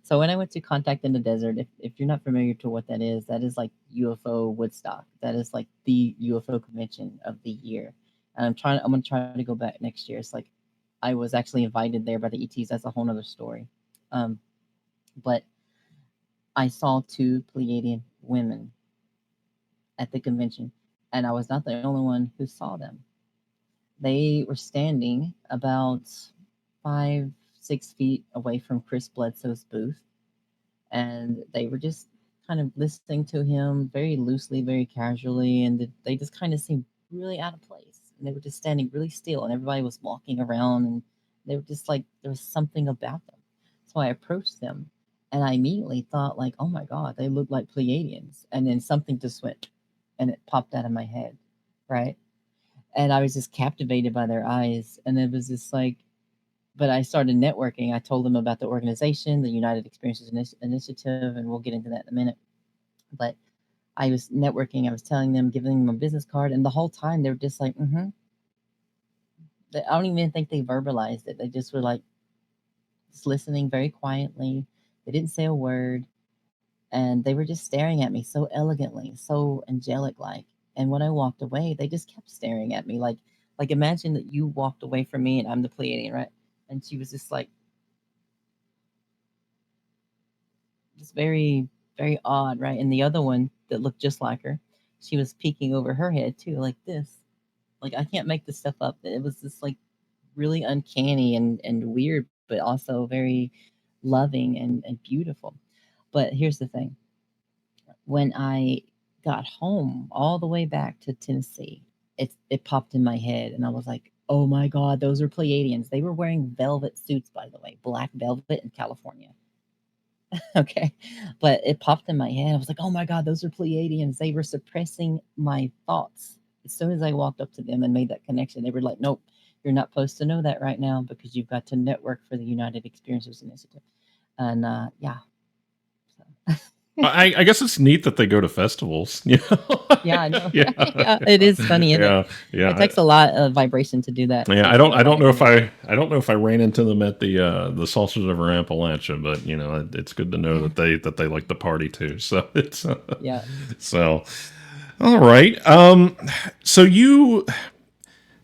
So when I went to Contact in the Desert, if you're not familiar to what that is like UFO Woodstock. That is like the UFO convention of the year. And I'm gonna try to go back next year. It's like I was actually invited there by the ETs. That's a whole nother story. But I saw two Pleiadian women at the convention, and I was not the only one who saw them. They were standing about 5, 6 feet away from Chris Bledsoe's booth, and they were just kind of listening to him very loosely, very casually, and they just kind of seemed really out of place. And they were just standing really still, and everybody was walking around, and they were just like there was something about them. So I approached them, and I immediately thought like, oh my god, they look like Pleiadians, and then something just went, and it popped out of my head, right? And I was just captivated by their eyes, and it was just like but I started networking. I told them about the organization, the United Experiences Initiative, and we'll get into that in a minute. But I was networking. I was telling them, giving them a business card, and the whole time they were just like, "Mm-hmm." I don't even think they verbalized it. They just were like just listening very quietly. They didn't say a word, and they were just staring at me so elegantly, so angelic like. And when I walked away, they just kept staring at me like imagine that you walked away from me and I'm the Pleiadian, right? And she was just like it's very, very odd, right? And the other one that looked just like her, she was peeking over her head too, like this. Like I can't make this stuff up. It was just like really uncanny and weird, but also very loving and beautiful. But here's the thing. When I got home all the way back to Tennessee, it popped in my head and I was like, oh my God, those are Pleiadians. They were wearing velvet suits, by the way, black velvet in California. Okay. But it popped in my head. I was like, oh my God, those are Pleiadians. They were suppressing my thoughts. As soon as I walked up to them and made that connection, they were like, nope, you're not supposed to know that right now because you've got to network for the United Experiences Initiative. And yeah. So. I guess it's neat that they go to festivals. Yeah, I know. Yeah. Yeah, it is funny, isn't Yeah. it? Yeah. It takes a lot of vibration to do that. Yeah, to I don't feel right know if energy. I don't know if I ran into them at the Saucers over Appalachia, but it's good to know that they like the party too. So it's Yeah. so all right.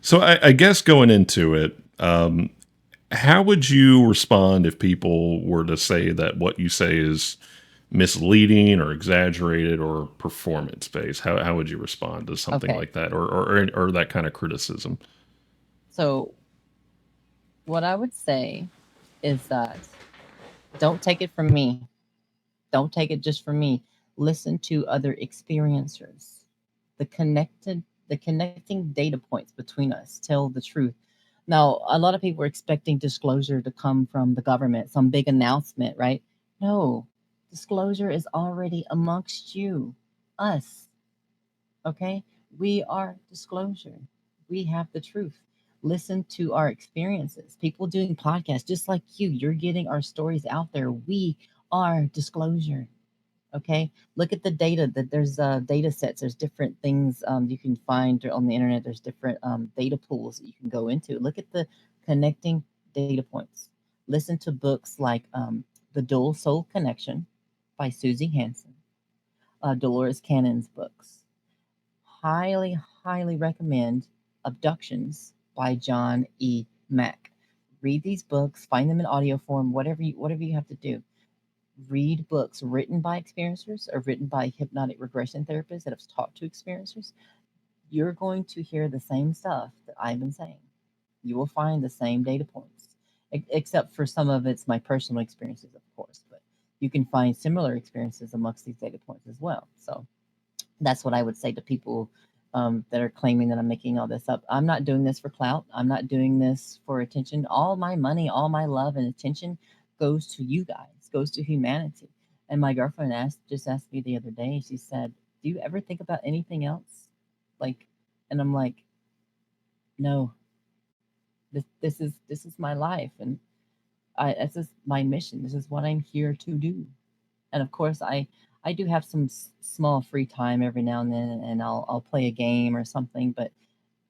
So I guess going into it, how would you respond if people were to say that what you say is misleading or exaggerated or performance based? How would you respond to something Okay. like that or that kind of criticism? So what I would say is that don't take it from me. Don't take it just from me. Listen to other experiencers. The connecting data points between us tell the truth. Now, a lot of people are expecting disclosure to come from the government, some big announcement, right? No, disclosure is already amongst you, us. Okay? We are disclosure. We have the truth. Listen to our experiences. People doing podcasts just like you. You're getting our stories out there. We are disclosure. Okay, look at the data. That there's data sets. There's different things you can find on the internet. There's different data pools that you can go into. Look at the connecting data points. Listen to books like The Dual Soul Connection by Susie Hansen, Dolores Cannon's books. Highly, highly recommend Abductions by John E. Mack. Read these books, find them in audio form, whatever you have to do. Read books written by experiencers or written by hypnotic regression therapists that have talked to experiencers. You're going to hear the same stuff that I've been saying. You will find the same data points, except for some of it's my personal experiences, of course, but you can find similar experiences amongst these data points as well. So that's what I would say to people that are claiming that I'm making all this up. I'm not doing this for clout. I'm not doing this for attention. All my money, all my love and attention goes to you guys, goes to humanity. And my girlfriend just asked me the other day. She said, "Do you ever think about anything else?" Like, and I'm like, "No. This is my life, and this is my mission. This is what I'm here to do." And of course, I do have some small free time every now and then, and I'll play a game or something. But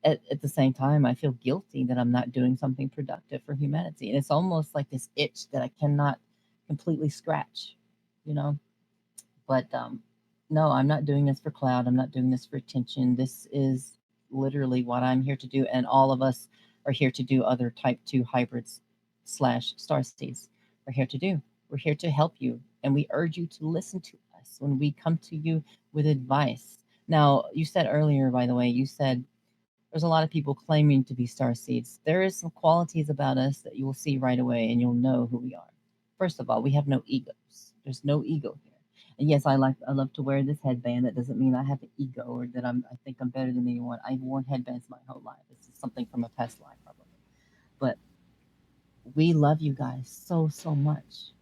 at the same time, I feel guilty that I'm not doing something productive for humanity, and it's almost like this itch that I cannot completely scratch, you know. But no, I'm not doing this for cloud. I'm not doing this for attention. This is literally what I'm here to do, and all of us are here to do. Other type 2 hybrids slash starseeds are here to do. We're here to help you, and we urge you to listen to us when we come to you with advice. Now, you said earlier, by the way, you said there's a lot of people claiming to be star seeds. There is some qualities about us that you will see right away and you'll know who we are. First of all, we have no egos. There's no ego here. And yes, I love to wear this headband. That doesn't mean I have an ego or that I think I'm better than anyone. I've worn headbands my whole life. This is something from a past life probably. But we love you guys so much,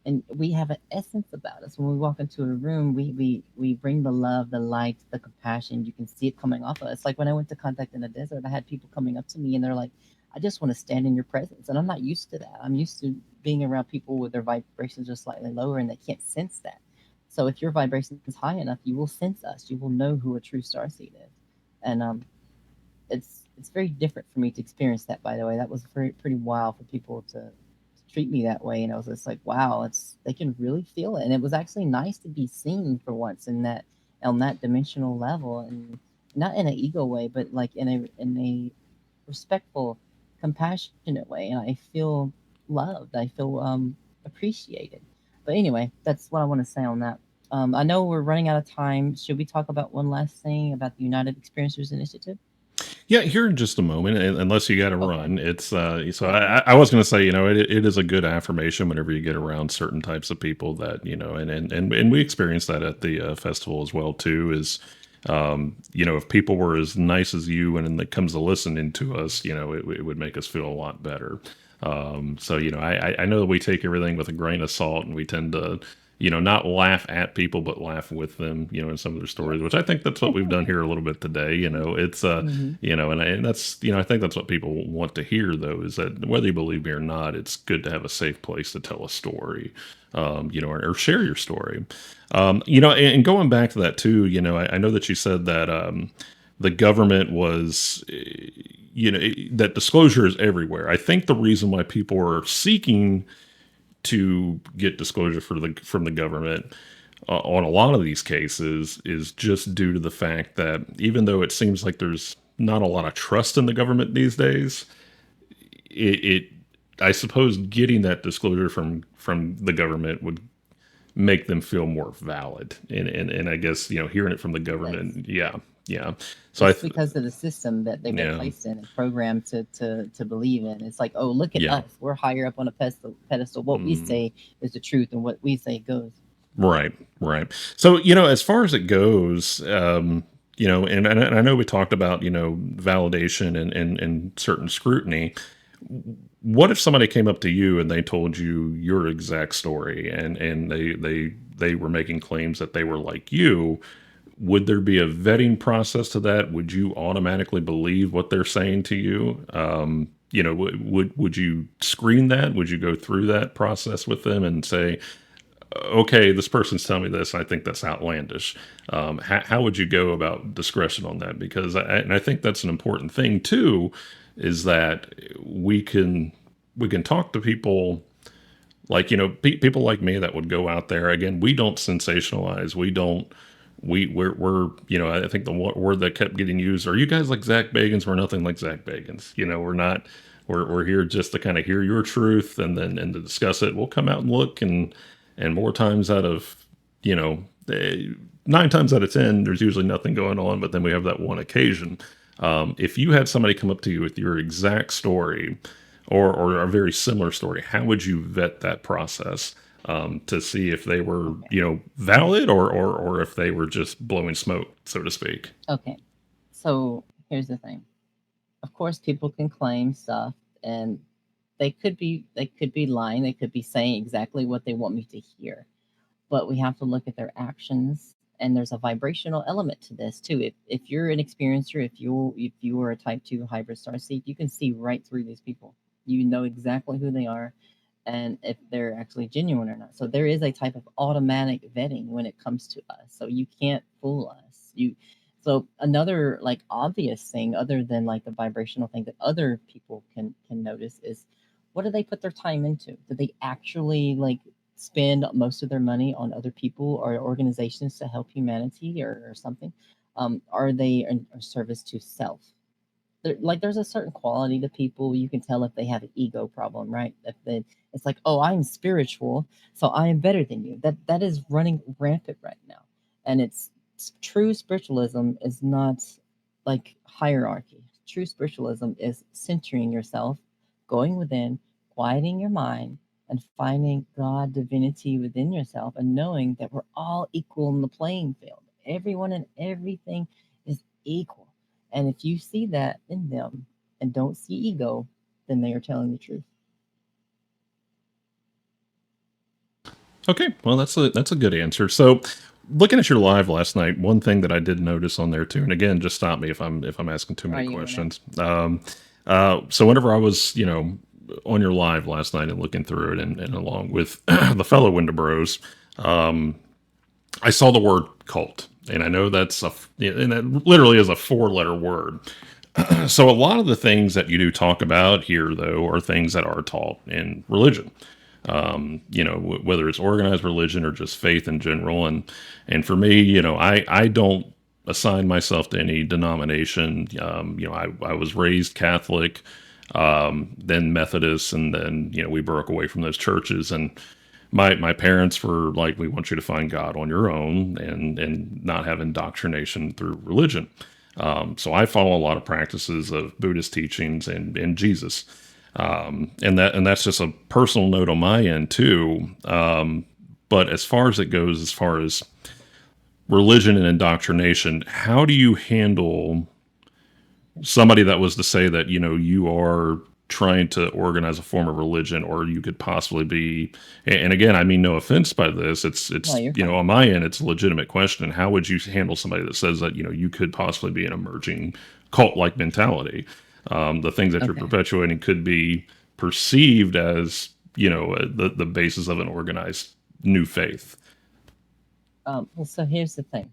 and we have an essence about us. When we walk into a room, we bring the love, the light, the compassion. You can see it coming off of us. Like when I went to Contact in the Desert, I had people coming up to me and they're like, I just want to stand in your presence. And I'm not used to that. I'm used to being around people with their vibrations just slightly lower and they can't sense that. So if your vibration is high enough, you will sense us. You will know who a true starseed is. And it's very different for me to experience that. By the way, that was pretty wild for people to treat me that way, and I was just like, wow, it's they can really feel it, and it was actually nice to be seen for once in that on that dimensional level, and not in an ego way, but like in a respectful, compassionate way, and I feel loved. I feel appreciated. But anyway, that's what I want to say on that. I know we're running out of time. Should we talk about one last thing about the United Experiencers Initiative? Yeah, here in just a moment, unless you got to Okay. run. It's so Okay. I was going to say, it is a good affirmation whenever you get around certain types of people that and we experienced that at the festival as well too. Is if people were as nice as you and it comes to listening to us, it would make us feel a lot better. So I know that we take everything with a grain of salt, and we tend to not laugh at people, but laugh with them, in some of their Yeah. stories, which I think that's what we've done here a little bit today. It's, Hmm. and that's, I think that's what people want to hear, though, is that whether you believe me or not, it's good to have a safe place to tell a story, or share your story. And going back to that, too, I know that you said that the government was, that disclosure is everywhere. I think the reason why people are seeking to get disclosure from the government on a lot of these cases is just due to the fact that even though it seems like there's not a lot of trust in the government these days, it I suppose getting that disclosure from the government would make them feel more valid, and I guess hearing it from the Yes. government, yeah. So It's because of the system that they've been yeah, placed in and programmed to believe in. It's like, oh, look at yeah. us. We're higher up on a pedestal. What we Mm. say is the truth, and what we say goes. Right, right. So, as far as it goes, and I know we talked about, validation and certain scrutiny. What if somebody came up to you and they told you your exact story, and they were making claims that they were like you? Would there be a vetting process to that? Would you automatically believe what they're saying to you? Would you screen that? Would you go through that process with them and say, okay, this person's telling me this, I think that's outlandish. How would you go about discretion on that? Because I think that's an important thing too, is that we can talk to people like people like me that would go out there. Again, we don't sensationalize. We don't. We're I think the word that kept getting used, are you guys like Zach Bagans? We're nothing like Zach Bagans. We're not. We're here just to kind of hear your truth and to discuss it. We'll come out and look, and more times out of, 9 times out of 10, there's usually nothing going on, but then we have that one occasion. If you had somebody come up to you with your exact story, or a very similar story, how would you vet that process, to see if they were, Okay. valid, or if they were just blowing smoke, so to speak? Okay. So here's the thing. Of course, people can claim stuff, and they could be lying. They could be saying exactly what they want me to hear. But we have to look at their actions, and there's a vibrational element to this too. If you're an experiencer, if you are a type 2 hybrid star seed, you can see right through these people. You know exactly who they are and if they're actually genuine or not. So there is a type of automatic vetting when it comes to us. So you can't fool us. So another like obvious thing other than like the vibrational thing that other people can notice is, what do they put their time into? Do they actually like spend most of their money on other people or organizations to help humanity, or something? Are they in a service to self? There's a certain quality to people. You can tell if they have an ego problem, right? If they, it's like, oh, I'm spiritual, so I am better than you. That is running rampant right now, and true spiritualism is not like hierarchy. true spiritualism is centering yourself, going within, quieting your mind, and finding God divinity within yourself, and knowing that we're all equal in the playing field. Everyone and everything is equal. And if you see that in them and don't see ego, then they are telling the truth. Okay, well that's a good answer. So, looking at your live last night, one thing that I did notice on there too, and again, just stop me if I'm asking too many questions. So whenever I was on your live last night and looking through it, and along with the fellow Wendibros, I saw the word cult, and I know and it literally is a 4-letter word. So a lot of the things that you do talk about here, though, are things that are taught in religion. Whether it's organized religion or just faith in general. And for me, I don't assign myself to any denomination. I was raised Catholic, then Methodist, and then, we broke away from those churches. And my parents were like, we want you to find God on your own and not have indoctrination through religion. So I follow a lot of practices of Buddhist teachings and Jesus. And that's just a personal note on my end too. But as far as it goes, as far as religion and indoctrination, how do you handle somebody that was to say that, you are trying to organize a form of religion, or you could possibly be, and again, I mean no offense by this, it's No, on my end, it's a legitimate question. How would you handle somebody that says that, you could possibly be an emerging cult-like mentality? The things that you're perpetuating could be perceived as, the basis of an organized new faith. Well, so here's the thing.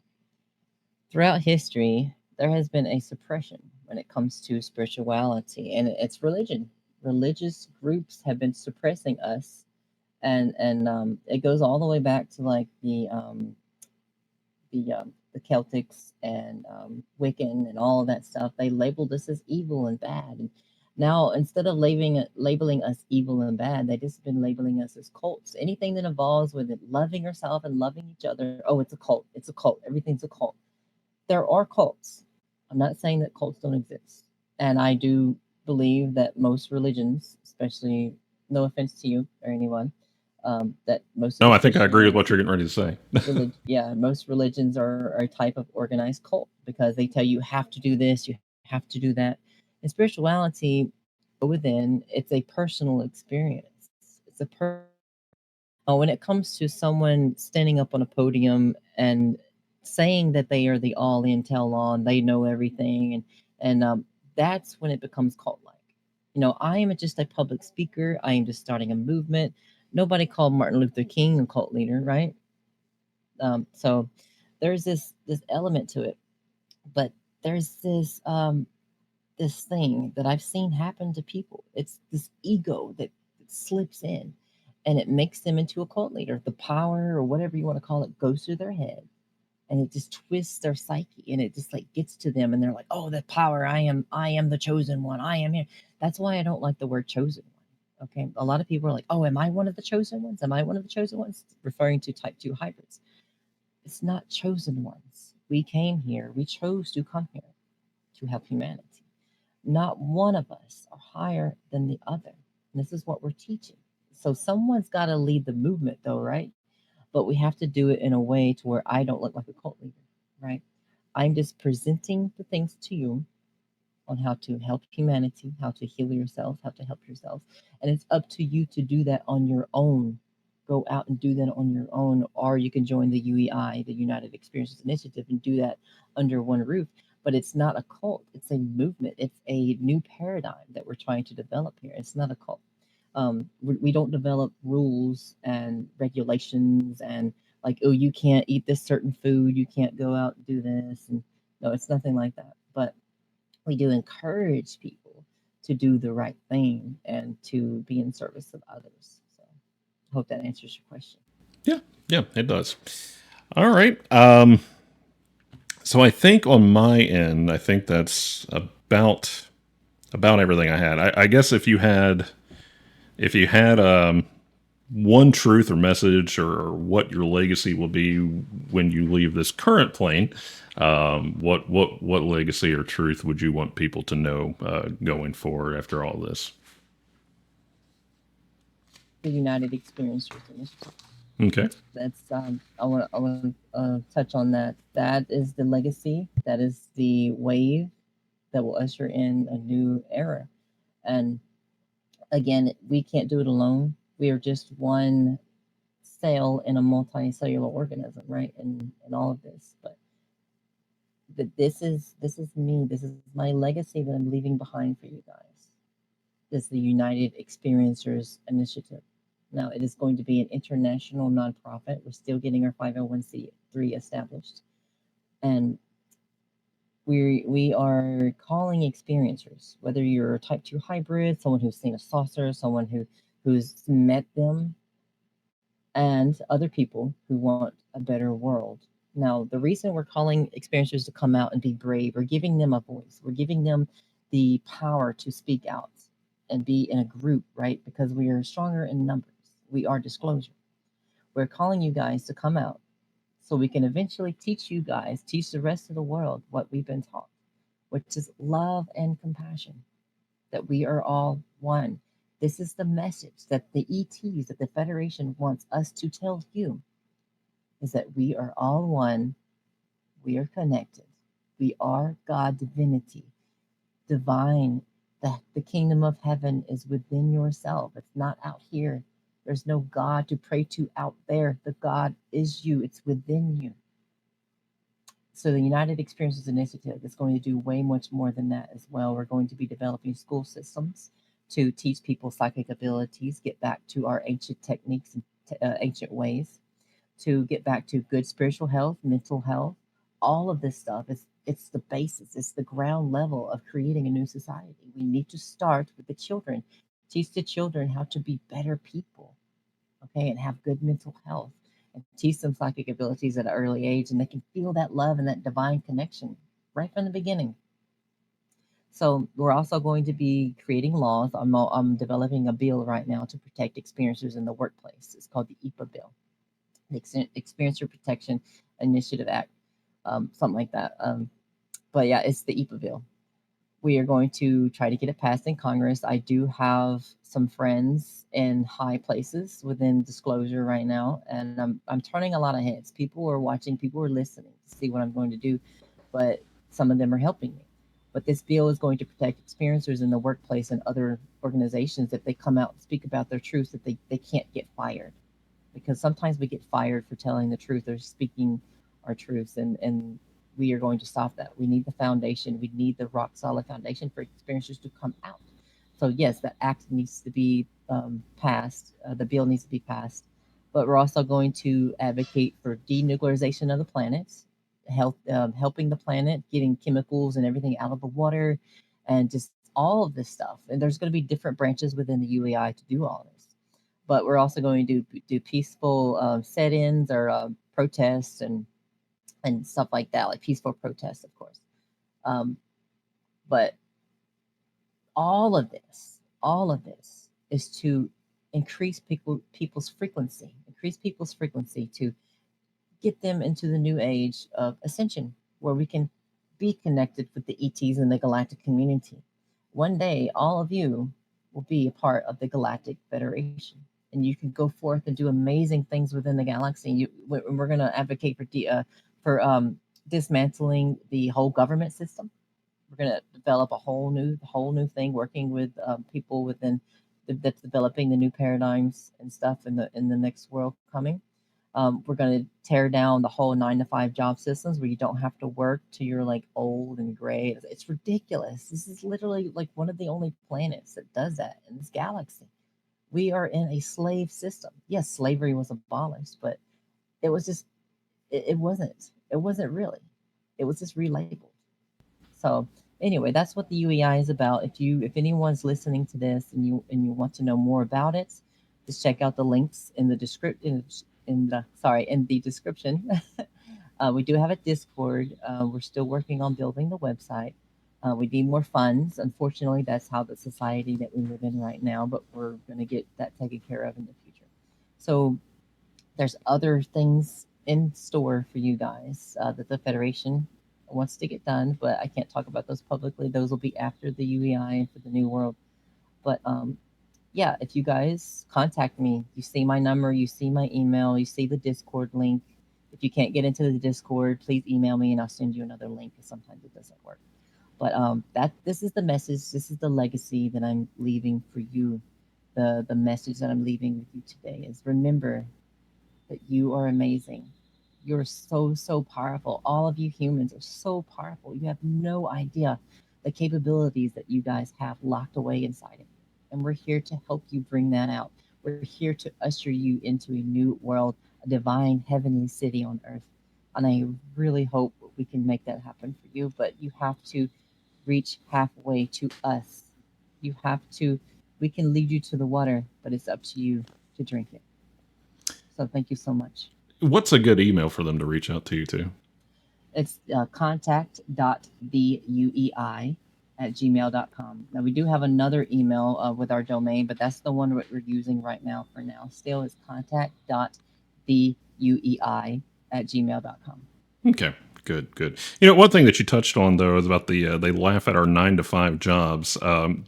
Throughout history, there has been a suppression when it comes to spirituality, and it's religion. Religious groups have been suppressing us, and it goes all the way back to like the Celtics and Wiccan and all of that stuff. They labeled us as evil and bad. And now, instead of labeling us evil and bad, they just been labeling us as cults. Anything that involves with it, loving yourself and loving each other, oh, it's a cult. It's a cult. Everything's a cult. There are cults. I'm not saying that cults don't exist. And I do believe that most religions, especially, no offense to you or anyone, that most. No, I think I agree with what you're getting ready to say. Yeah, most religions are a type of organized cult because they tell you have to do this, you have to do that. And spirituality, within, it's a personal experience. It's a when it comes to someone standing up on a podium and saying that they are the all in tell all and they know everything, and that's when it becomes cult like. I am just a public speaker. I am just starting a movement. Nobody called Martin Luther King a cult leader, right? So there's this element to it, but there's this thing that I've seen happen to people. It's this ego that slips in, and it makes them into a cult leader. The power, or whatever you want to call it, goes through their head, and it just twists their psyche, and it just like gets to them, and they're like, "Oh, the power! I am the chosen one. I am here." That's why I don't like the word chosen one. Okay, a lot of people are like, "Oh, am I one of the chosen ones? Am I one of the chosen ones?" Referring to type 2 hybrids. It's not chosen ones. We came here. We chose to come here to help humanity. Not one of us are higher than the other. And this is what we're teaching. So someone's got to lead the movement, though, right? But we have to do it in a way to where I don't look like a cult leader, right? I'm just presenting the things to you on how to help humanity, how to heal yourself, how to help yourself. And it's up to you to do that on your own. Go out and do that on your own, or you can join the UEI, the United Experiences Initiative, and do that under one roof. But it's not a cult. It's a movement. It's a new paradigm that we're trying to develop here. It's not a cult. We don't develop rules and regulations and like, oh, you can't eat this certain food. You can't go out and do this. And no, it's nothing like that. But we do encourage people to do the right thing and to be in service of others. So I hope that answers your question. Yeah, it does. All right. So I think on my end, I think that's about everything I had. I guess if you had one truth or message or what your legacy will be when you leave this current plane, what legacy or truth would you want people to know going forward after all this? The United Experiencers Initiative. Okay. That's I want to touch on that. That is the legacy. That is the wave that will usher in a new era. And again, we can't do it alone. We are just one cell in a multicellular organism, right? And all of this, but this is me. This is my legacy that I'm leaving behind for you guys. This is the United Experiencers Initiative. Now, it is going to be an international nonprofit. We're still getting our 501c3 established, and we are calling experiencers, whether you're a type 2 hybrid, someone who's seen a saucer, someone who's met them, and other people who want a better world. Now, the reason we're calling experiencers to come out and be brave, we're giving them a voice, we're giving them the power to speak out and be in a group, right? Because we are stronger in numbers. We are disclosure. We're calling you guys to come out so we can eventually teach you guys, teach the rest of the world what we've been taught, which is love and compassion, that we are all one. This is the message that the ETs, that the Federation wants us to tell you, is that we are all one, we are connected, we are God divinity, divine. The kingdom of heaven is within yourself. It's not out here. There's no God to pray to out there. The God is you, it's within you. So the United Experiences Initiative is going to do way much more than that as well. We're going to be developing school systems to teach people psychic abilities, get back to our ancient techniques and ancient ways, to get back to good spiritual health, mental health. All of this stuff is it's the basis, it's the ground level of creating a new society. We need to start with the children, teach the children how to be better people, okay, and have good mental health, and teach them psychic abilities at an early age, and they can feel that love and that divine connection right from the beginning. So we're also going to be creating laws. I'm developing a bill right now to protect experiencers in the workplace. It's called the EPA bill, the Experiencer Protection Initiative Act, something like that. But yeah, it's the EPA bill. We are going to try to get it passed in Congress. I do have some friends in high places within disclosure right now, and I'm turning a lot of heads. People are watching, people are listening to see what I'm going to do, but some of them are helping me. But this bill is going to protect experiencers in the workplace and other organizations if they come out and speak about their truths, that they can't get fired. Because sometimes we get fired for telling the truth or speaking our truths, and we are going to stop that. We need the foundation. We need the rock solid foundation for experiencers to come out. So yes, the act needs to be passed. The bill needs to be passed, but we're also going to advocate for denuclearization of the planet, helping the planet, getting chemicals and everything out of the water, and just all of this stuff. And there's going to be different branches within the UAI to do all this. But we're also going to do peaceful set-ins or protests and stuff like that, like peaceful protests, of course. Um, but all of this is to increase people's frequency to get them into the new age of ascension, where we can be connected with the ETs and the galactic community. One day, all of you will be a part of the Galactic Federation, and you can go forth and do amazing things within the galaxy. We're going to advocate for dismantling the whole government system. We're going to develop a whole new thing, working with people within that's developing the new paradigms and stuff in the next world coming. We're going to tear down the whole 9 to 5 job systems where you don't have to work till you're like old and gray. It's ridiculous. This is literally like one of the only planets that does that in this galaxy. We are in a slave system. Yes, slavery was abolished, but it was just it wasn't really. It was just relabeled. So anyway, that's what the UEI is about. If anyone's listening to this and you want to know more about it, just check out the links in the description in the description. We do have a Discord. We're still working on building the website. We need more funds. Unfortunately, that's how the society that we live in right now, but we're going to get that taken care of in the future. So there's other things in store for you guys that the Federation wants to get done, but I can't talk about those publicly. Those will be after the UEI and for the New World. But yeah, if you guys contact me, you see my number, you see my email, you see the Discord link. If you can't get into the Discord, please email me and I'll send you another link because sometimes it doesn't work. But that this is the message, this is the legacy that I'm leaving for you. The message that I'm leaving with you today is remember that you are amazing. You're so powerful. All of you humans are so powerful. You have no idea the capabilities that you guys have locked away inside of you. And we're here to help you bring that out. We're here to usher you into a new world, a divine heavenly city on earth. And I really hope we can make that happen for you. But you have to reach halfway to us. You have to, we can lead you to the water, but it's up to you to drink it. So thank you so much. What's a good email for them to reach out to you to? It's contact.theUEI@gmail.com. Now, we do have another email with our domain, but that's the one that we're using right now for now. Still, it's contact.theUEI@gmail.com. Okay. Good, good. One thing that you touched on though is about they laugh at our 9 to 5 jobs.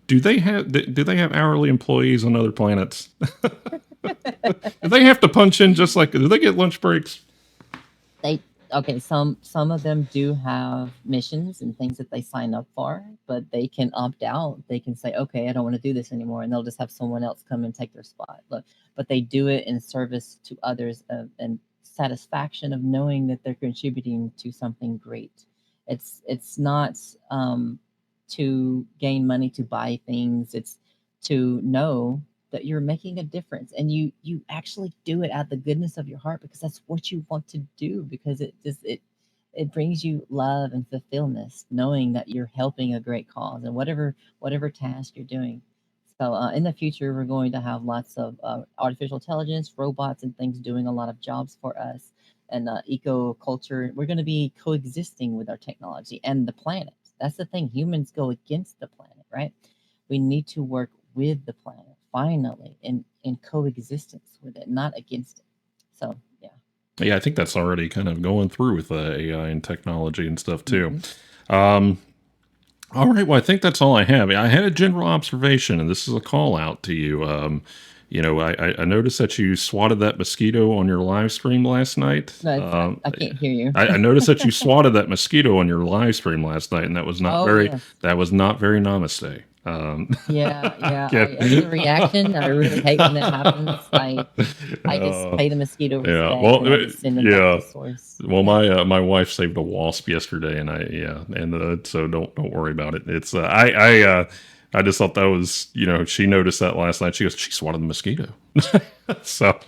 Do they have hourly employees on other planets? Do they have to punch in just like? Do they get lunch breaks? They okay. Some of them do have missions and things that they sign up for, but they can opt out. They can say, "Okay, I don't want to do this anymore," and they'll just have someone else come and take their spot. But they do it in service to others and satisfaction of knowing that they're contributing to something great. It's not to gain money to buy things. It's to know that you're making a difference and you actually do it out of the goodness of your heart because that's what you want to do because it brings you love and fulfillment knowing that you're helping a great cause and whatever task you're doing. So in the future we're going to have lots of artificial intelligence robots and things doing a lot of jobs for us and eco culture. We're going to be coexisting with our technology and the planet. That's the thing, humans go against the planet, right? We need to work with the planet finally in coexistence with it, not against it. So yeah. Yeah, I think that's already kind of going through with AI and technology and stuff too. Mm-hmm. All right, well, I think that's all I have. I had a general observation, and this is a call out to you. I noticed that you swatted that mosquito on your live stream last night. No, I can't hear you. I noticed that you swatted that mosquito on your live stream last night, and that was not very yes. that was not very namaste. Yeah. As a reaction, I really hate when that happens. I just pay the mosquito respect Yeah, well, and I just send them back to source. well, my wife saved a wasp yesterday, and so don't worry about it. It's I just thought that was she noticed that last night. She goes, she swatted the mosquito. So,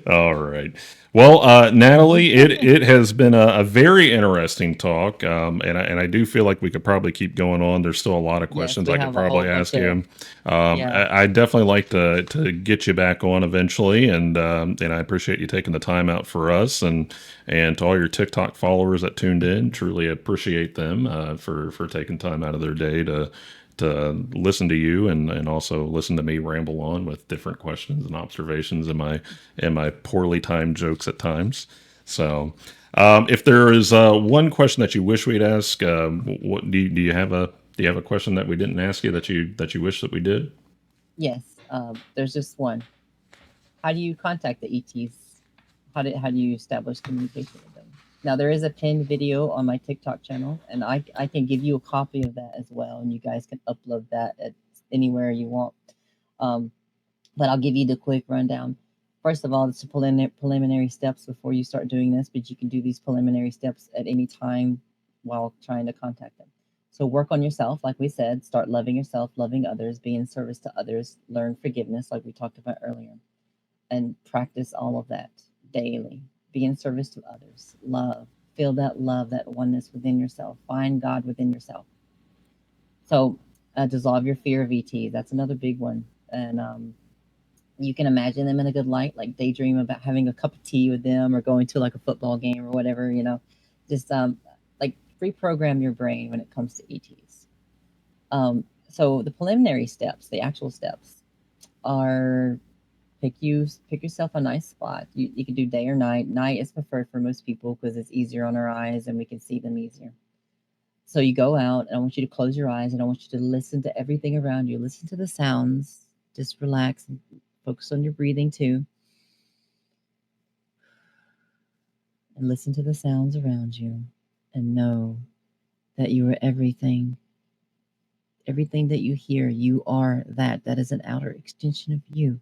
all right. Well, Nadalee, it has been a very interesting talk, and I do feel like we could probably keep going on. There's still a lot of questions I could probably ask you. I definitely like to get you back on eventually, and I appreciate you taking the time out for us, and to all your TikTok followers that tuned in, truly appreciate them for taking time out of their day to listen to you and also listen to me ramble on with different questions and observations and my poorly timed jokes at times. So, if there is one question that you wish we'd ask, what do you have a question that we didn't ask you that you wish that we did? Yes, there's just one. How do you contact the ETs? How do you establish communication with them? Now there is a pinned video on my TikTok channel, and I can give you a copy of that as well, and you guys can upload that at anywhere you want. But I'll give you the quick rundown. First of all, it's preliminary steps before you start doing this, but you can do these preliminary steps at any time while trying to contact them. So work on yourself, like we said, start loving yourself, loving others, be in service to others, learn forgiveness, like we talked about earlier, and practice all of that daily. Be in service to others, love, feel that love, that oneness within yourself, find God within yourself. So dissolve your fear of ET. That's another big one. And you can imagine them in a good light, like daydream about having a cup of tea with them or going to like a football game or whatever, just like reprogram your brain when it comes to ETs. So the preliminary steps, the actual steps are pick yourself a nice spot. You can do day or night. Night is preferred for most people because it's easier on our eyes and we can see them easier. So you go out, and I want you to close your eyes, and I want you to listen to everything around you. Listen to the sounds. Just relax and focus on your breathing too. And listen to the sounds around you and know that you are everything. Everything that you hear, you are that. That is an outer extension of you.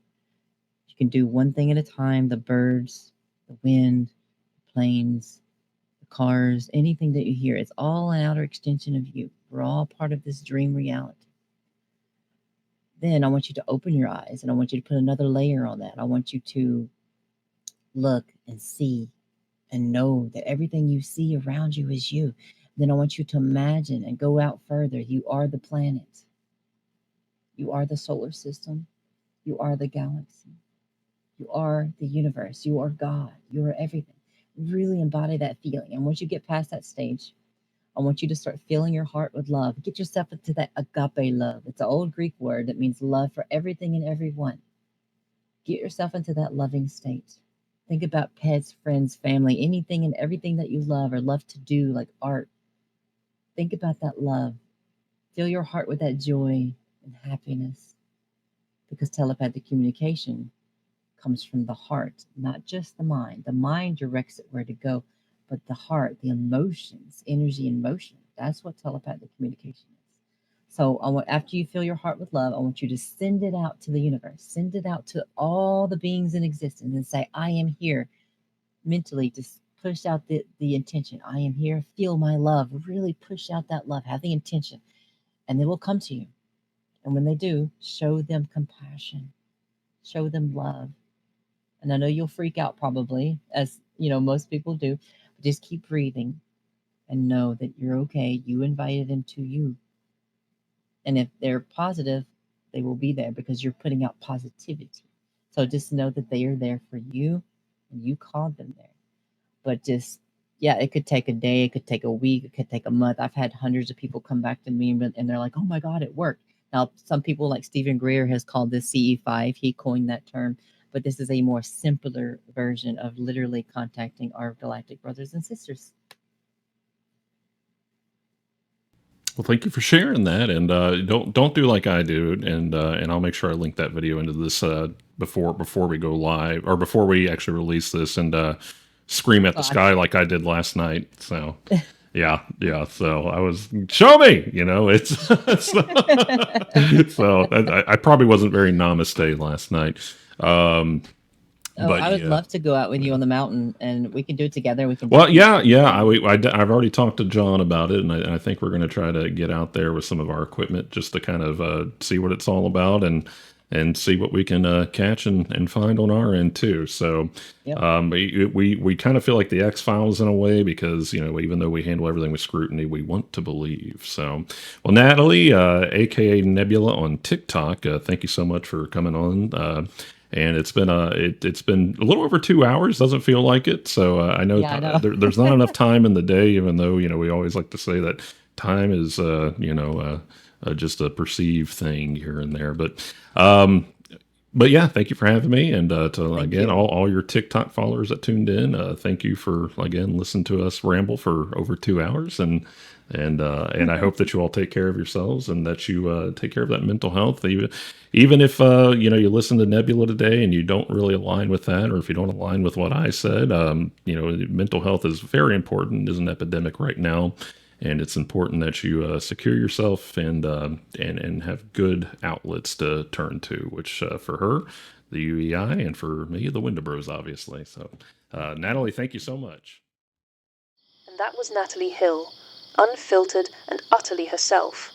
You can do one thing at a time. The birds, the wind, the planes, the cars, anything that you hear, it's all an outer extension of you. We're all part of this dream reality. Then I want you to open your eyes, and I want you to put another layer on that. I want you to look and see and know that everything you see around you is you. Then I want you to imagine and go out further. You are the planet. You are the solar system. You are the galaxy. You are the universe. You are God. You are everything. Really embody that feeling. And once you get past that stage, I want you to start filling your heart with love. Get yourself into that agape love. It's an old Greek word that means love for everything and everyone. Get yourself into that loving state. Think about pets, friends, family, anything and everything that you love or love to do, like art. Think about that love. Fill your heart with that joy and happiness, because telepathic communication comes from the heart, not just the mind. The mind directs it where to go, but the heart, the emotions, energy and motion, that's what telepathic communication is. So after you fill your heart with love, I want you to send it out to the universe, send it out to all the beings in existence and say, I am here. Mentally, just push out the intention. I am here. Feel my love. Really push out that love. Have the intention, and they will come to you. And when they do, show them compassion, show them love. And I know you'll freak out probably, as you know, most people do, but just keep breathing and know that you're okay. You invited them to you. And if they're positive, they will be there because you're putting out positivity. So just know that they are there for you and you called them there. But just, yeah, it could take a day, it could take a week, it could take a month. I've had hundreds of people come back to me and they're like, oh my God, it worked. Now, some people like Stephen Greer has called this CE5. He coined that term, but this is a more simpler version of literally contacting our galactic brothers and sisters. Well, thank you for sharing that, and don't do like I do, and I'll make sure I link that video into this before we go live, or before we actually release this, and scream at the sky like I did last night. So yeah. So I was, show me, it's so I probably wasn't very namaste last night. I would love to go out with you on the mountain, and we can do it together. We can. Well, I've already talked to John about it, and I think we're going to try to get out there with some of our equipment just to kind of see what it's all about and see what we can catch and find on our end too. So we kind of feel like the X-Files in a way, because even though we handle everything with scrutiny, we want to believe. So, well, Nadalee, aka Nebula on TikTok, thank you so much for coming on. And it's been it's been a little over 2 hours. Doesn't feel like it. So I know, there's not enough time in the day, even though we always like to say that time is just a perceived thing here and there. But yeah, thank you for having me, and all your TikTok followers that tuned in, thank you for again listening to us ramble for over 2 hours, and I hope that you all take care of yourselves, and that you take care of that mental health. Even if you listen to Nebula today and you don't really align with that, or if you don't align with what I said, mental health is very important. It is an epidemic right now, and it's important that you secure yourself and have good outlets to turn to, which for her, the UEI, and for me, the Wendibros, obviously. So, Nadalee, thank you so much. And that was Nadalee Hill, unfiltered and utterly herself.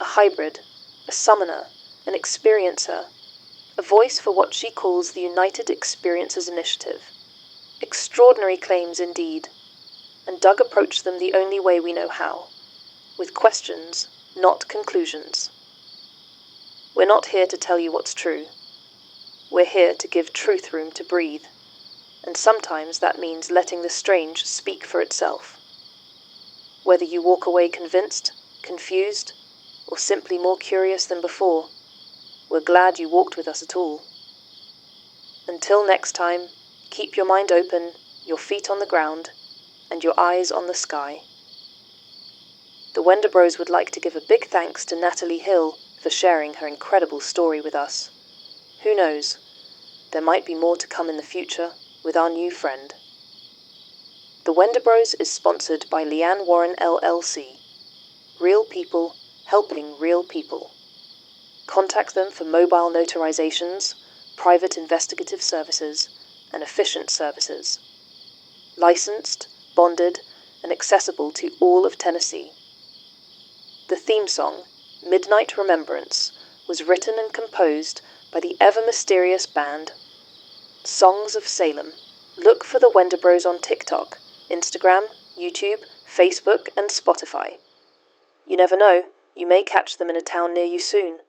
A hybrid, a summoner, an experiencer, a voice for what she calls the United Experiencers Initiative. Extraordinary claims indeed. And Doug approached them the only way we know how, with questions, not conclusions. We're not here to tell you what's true. We're here to give truth room to breathe, and sometimes that means letting the strange speak for itself. Whether you walk away convinced, confused, or simply more curious than before, we're glad you walked with us at all. Until next time, keep your mind open, your feet on the ground, and your eyes on the sky. The Wendibros would like to give a big thanks to Nadalee Hill for sharing her incredible story with us. Who knows, there might be more to come in the future with our new friend. The Wendibros is sponsored by Leanne Warren LLC. Real people helping real people. Contact them for mobile notarizations, private investigative services, and efficient services. Licensed, bonded, and accessible to all of Tennessee. The theme song, Midnight Remembrance, was written and composed by the ever-mysterious band Songs of Salem. Look for the Wendibros on TikTok, Instagram, YouTube, Facebook, and Spotify. You never know, you may catch them in a town near you soon.